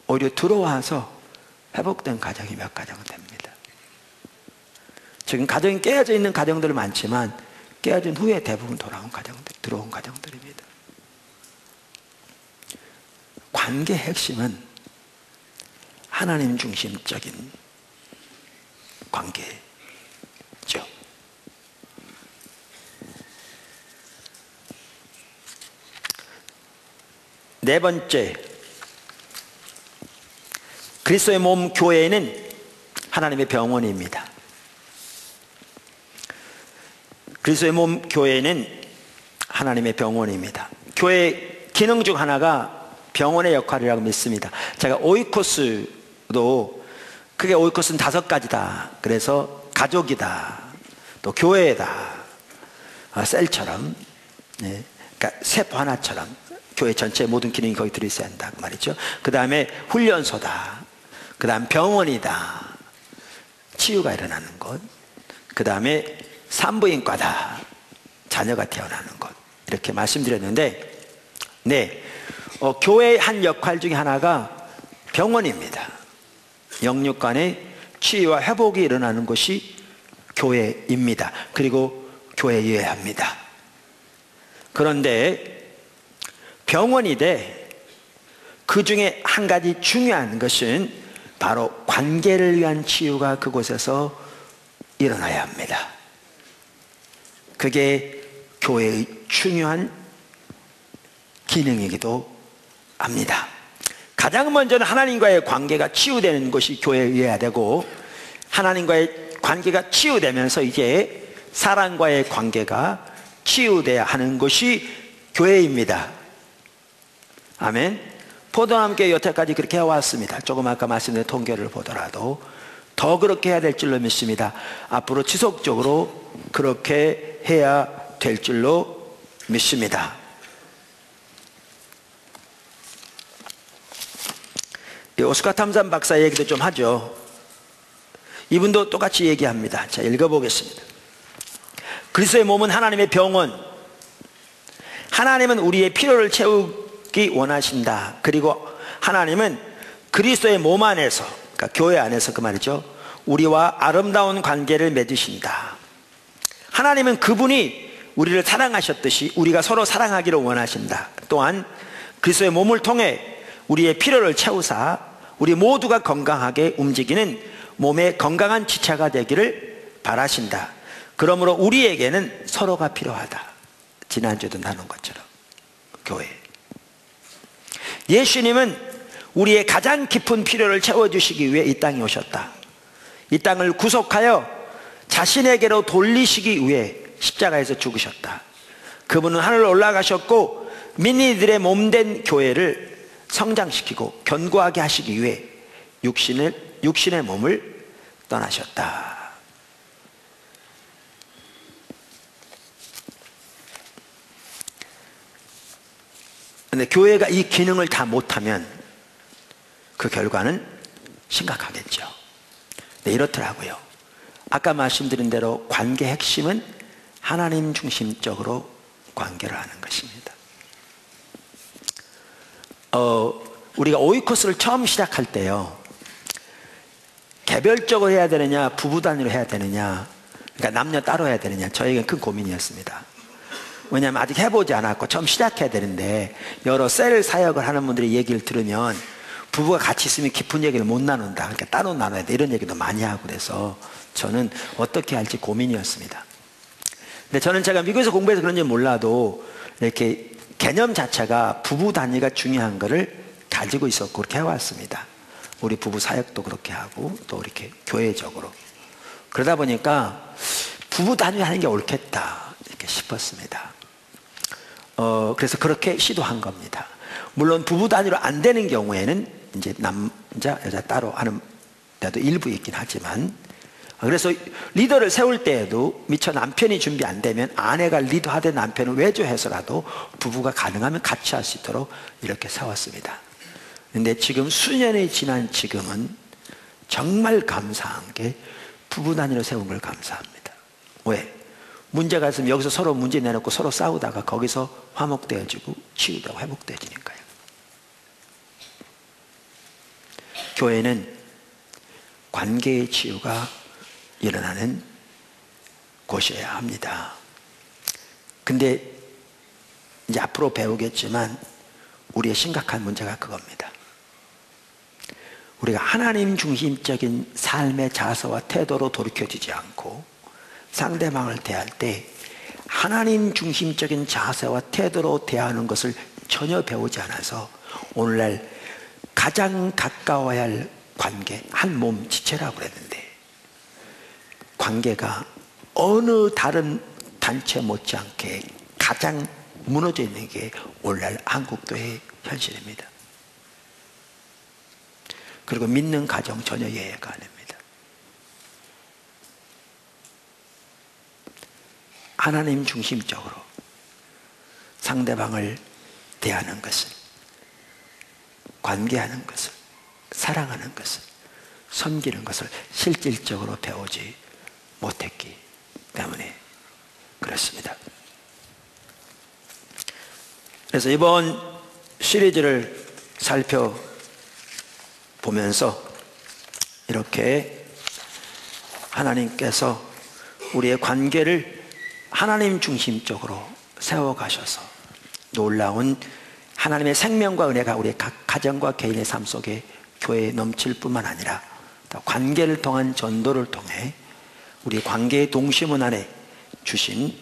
Speaker 1: 오히려 들어와서 회복된 가정이 몇 가정은 됩니다. 지금 가정이 깨어져 있는 가정들 많지만 깨어진 후에 대부분 들어온 가정들입니다. 관계의 핵심은 하나님 중심적인 관계죠. 네 번째, 그리스도의 몸 교회는 하나님의 병원입니다. 그리스도의 몸 교회는 하나님의 병원입니다. 교회의 기능 중 하나가 병원의 역할이라고 믿습니다. 제가 오이코스도, 그게 오이코스는 5가지다. 그래서 가족이다, 또 교회다, 셀처럼, 네, 그러니까 세포 하나처럼 교회 전체의 모든 기능이 거기 들어있어야 한다 그 말이죠. 그 다음에 훈련소다, 그 다음 병원이다, 치유가 일어나는 것, 그 다음에 산부인과다, 자녀가 태어나는 것, 이렇게 말씀드렸는데, 네, 교회의 한 역할 중에 하나가 병원입니다. 영육간의 치유와 회복이 일어나는 것이 교회입니다. 그리고 교회여야 합니다. 그런데 병원이 돼, 그 중에 한 가지 중요한 것은 바로 관계를 위한 치유가 그곳에서 일어나야 합니다. 그게 교회의 중요한 기능이기도 합니다. 가장 먼저는 하나님과의 관계가 치유되는 것이 교회여야 되고, 하나님과의 관계가 치유되면서 이제 사람과의 관계가 치유돼야 하는 것이 교회입니다. 아멘. 포도나무교회 여태까지 그렇게 해왔습니다. 조금 아까 말씀드린 통계를 보더라도 더 그렇게 해야 될 줄로 믿습니다. 앞으로 지속적으로 그렇게 해야 될 줄로 믿습니다. 오스카 탐산 박사 얘기도 좀 하죠. 이분도 똑같이 얘기합니다. 자, 읽어보겠습니다. 그리스도의 몸은 하나님의 병원, 하나님은 우리의 필요를 채우기 원하신다. 그리고 하나님은 그리스도의 몸 안에서, 그러니까 교회 안에서 그 말이죠, 우리와 아름다운 관계를 맺으신다. 하나님은 그분이 우리를 사랑하셨듯이 우리가 서로 사랑하기를 원하신다. 또한 그리스도의 몸을 통해 우리의 필요를 채우사 우리 모두가 건강하게 움직이는 몸의 건강한 지체가 되기를 바라신다. 그러므로 우리에게는 서로가 필요하다. 지난주에도 나눈 것처럼 교회, 예수님은 우리의 가장 깊은 필요를 채워주시기 위해 이 땅에 오셨다. 이 땅을 구속하여 자신에게로 돌리시기 위해 십자가에서 죽으셨다. 그분은 하늘로 올라가셨고 민니들의 몸된 교회를 성장시키고 견고하게 하시기 위해 육신의 몸을 떠나셨다. 그런데 교회가 이 기능을 다 못하면 그 결과는 심각하겠죠. 네, 이렇더라고요. 아까 말씀드린 대로 관계 핵심은 하나님 중심적으로 관계를 하는 것입니다. 우리가 오이코스를 처음 시작할 때요, 개별적으로 해야 되느냐 부부 단위로 해야 되느냐, 그러니까 남녀 따로 해야 되느냐, 저에게는 큰 고민이었습니다. 왜냐하면 아직 해보지 않았고 처음 시작해야 되는데, 여러 셀 사역을 하는 분들의 얘기를 들으면 부부가 같이 있으면 깊은 얘기를 못 나눈다, 그러니까 따로 나눠야 돼, 이런 얘기도 많이 하고, 그래서 저는 어떻게 할지 고민이었습니다. 근데 저는 제가 미국에서 공부해서 그런지 몰라도 이렇게 개념 자체가 부부 단위가 중요한 거를 가지고 있었고 그렇게 해왔습니다. 우리 부부 사역도 그렇게 하고 또 이렇게 교회적으로. 그러다 보니까 부부 단위 하는 게 옳겠다 이렇게 싶었습니다. 그래서 그렇게 시도한 겁니다. 물론 부부 단위로 안 되는 경우에는 이제 남자 여자 따로 하는 데도 일부 있긴 하지만, 그래서 리더를 세울 때에도 미처 남편이 준비 안 되면 아내가 리더하되 남편을 외조해서라도 부부가 가능하면 같이 할 수 있도록 이렇게 세웠습니다. 그런데 지금 수년이 지난 지금은 정말 감사한 게 부부 단위로 세운 걸 감사합니다. 왜? 문제가 있으면 여기서 서로 문제 내놓고 서로 싸우다가 거기서 화목되어지고 치유되고 회복되어지니까요. 교회는 관계의 치유가 일어나는 곳이어야 합니다. 근데 이제 앞으로 배우겠지만 우리의 심각한 문제가 그겁니다. 우리가 하나님 중심적인 삶의 자세와 태도로 돌이켜지지 않고 상대방을 대할 때 하나님 중심적인 자세와 태도로 대하는 것을 전혀 배우지 않아서 오늘날 가장 가까워야 할 관계, 한 몸 지체라고 그랬는데, 관계가 어느 다른 단체 못지않게 가장 무너져 있는 게 오늘날 한국교회의 현실입니다. 그리고 믿는 가정 전혀 이해가 안 됩니다. 하나님 중심적으로 상대방을 대하는 것을, 관계하는 것을, 사랑하는 것을, 섬기는 것을 실질적으로 배우지 못했기 때문에 그렇습니다. 그래서 이번 시리즈를 살펴보면서 이렇게 하나님께서 우리의 관계를 하나님 중심적으로 세워가셔서 놀라운 하나님의 생명과 은혜가 우리의 각 가정과 개인의 삶 속에 교회에 넘칠 뿐만 아니라 관계를 통한 전도를 통해 우리 관계의 동심원 안에 주신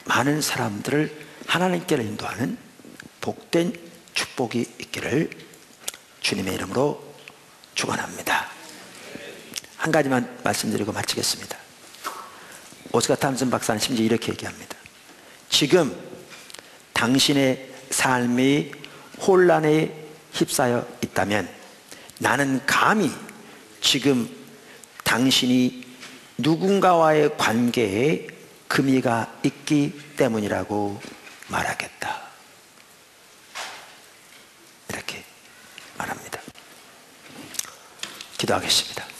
Speaker 1: 많은 사람들을 하나님께로 인도하는 복된 축복이 있기를 주님의 이름으로 축원합니다. 한 가지만 말씀드리고 마치겠습니다. 오스카 탐슨 박사는 심지어 이렇게 얘기합니다. 지금 당신의 삶이 혼란에 휩싸여 있다면 나는 감히 지금 당신이 누군가와의 관계에 금이가 있기 때문이라고 말하겠다. 이렇게 말합니다. 기도하겠습니다.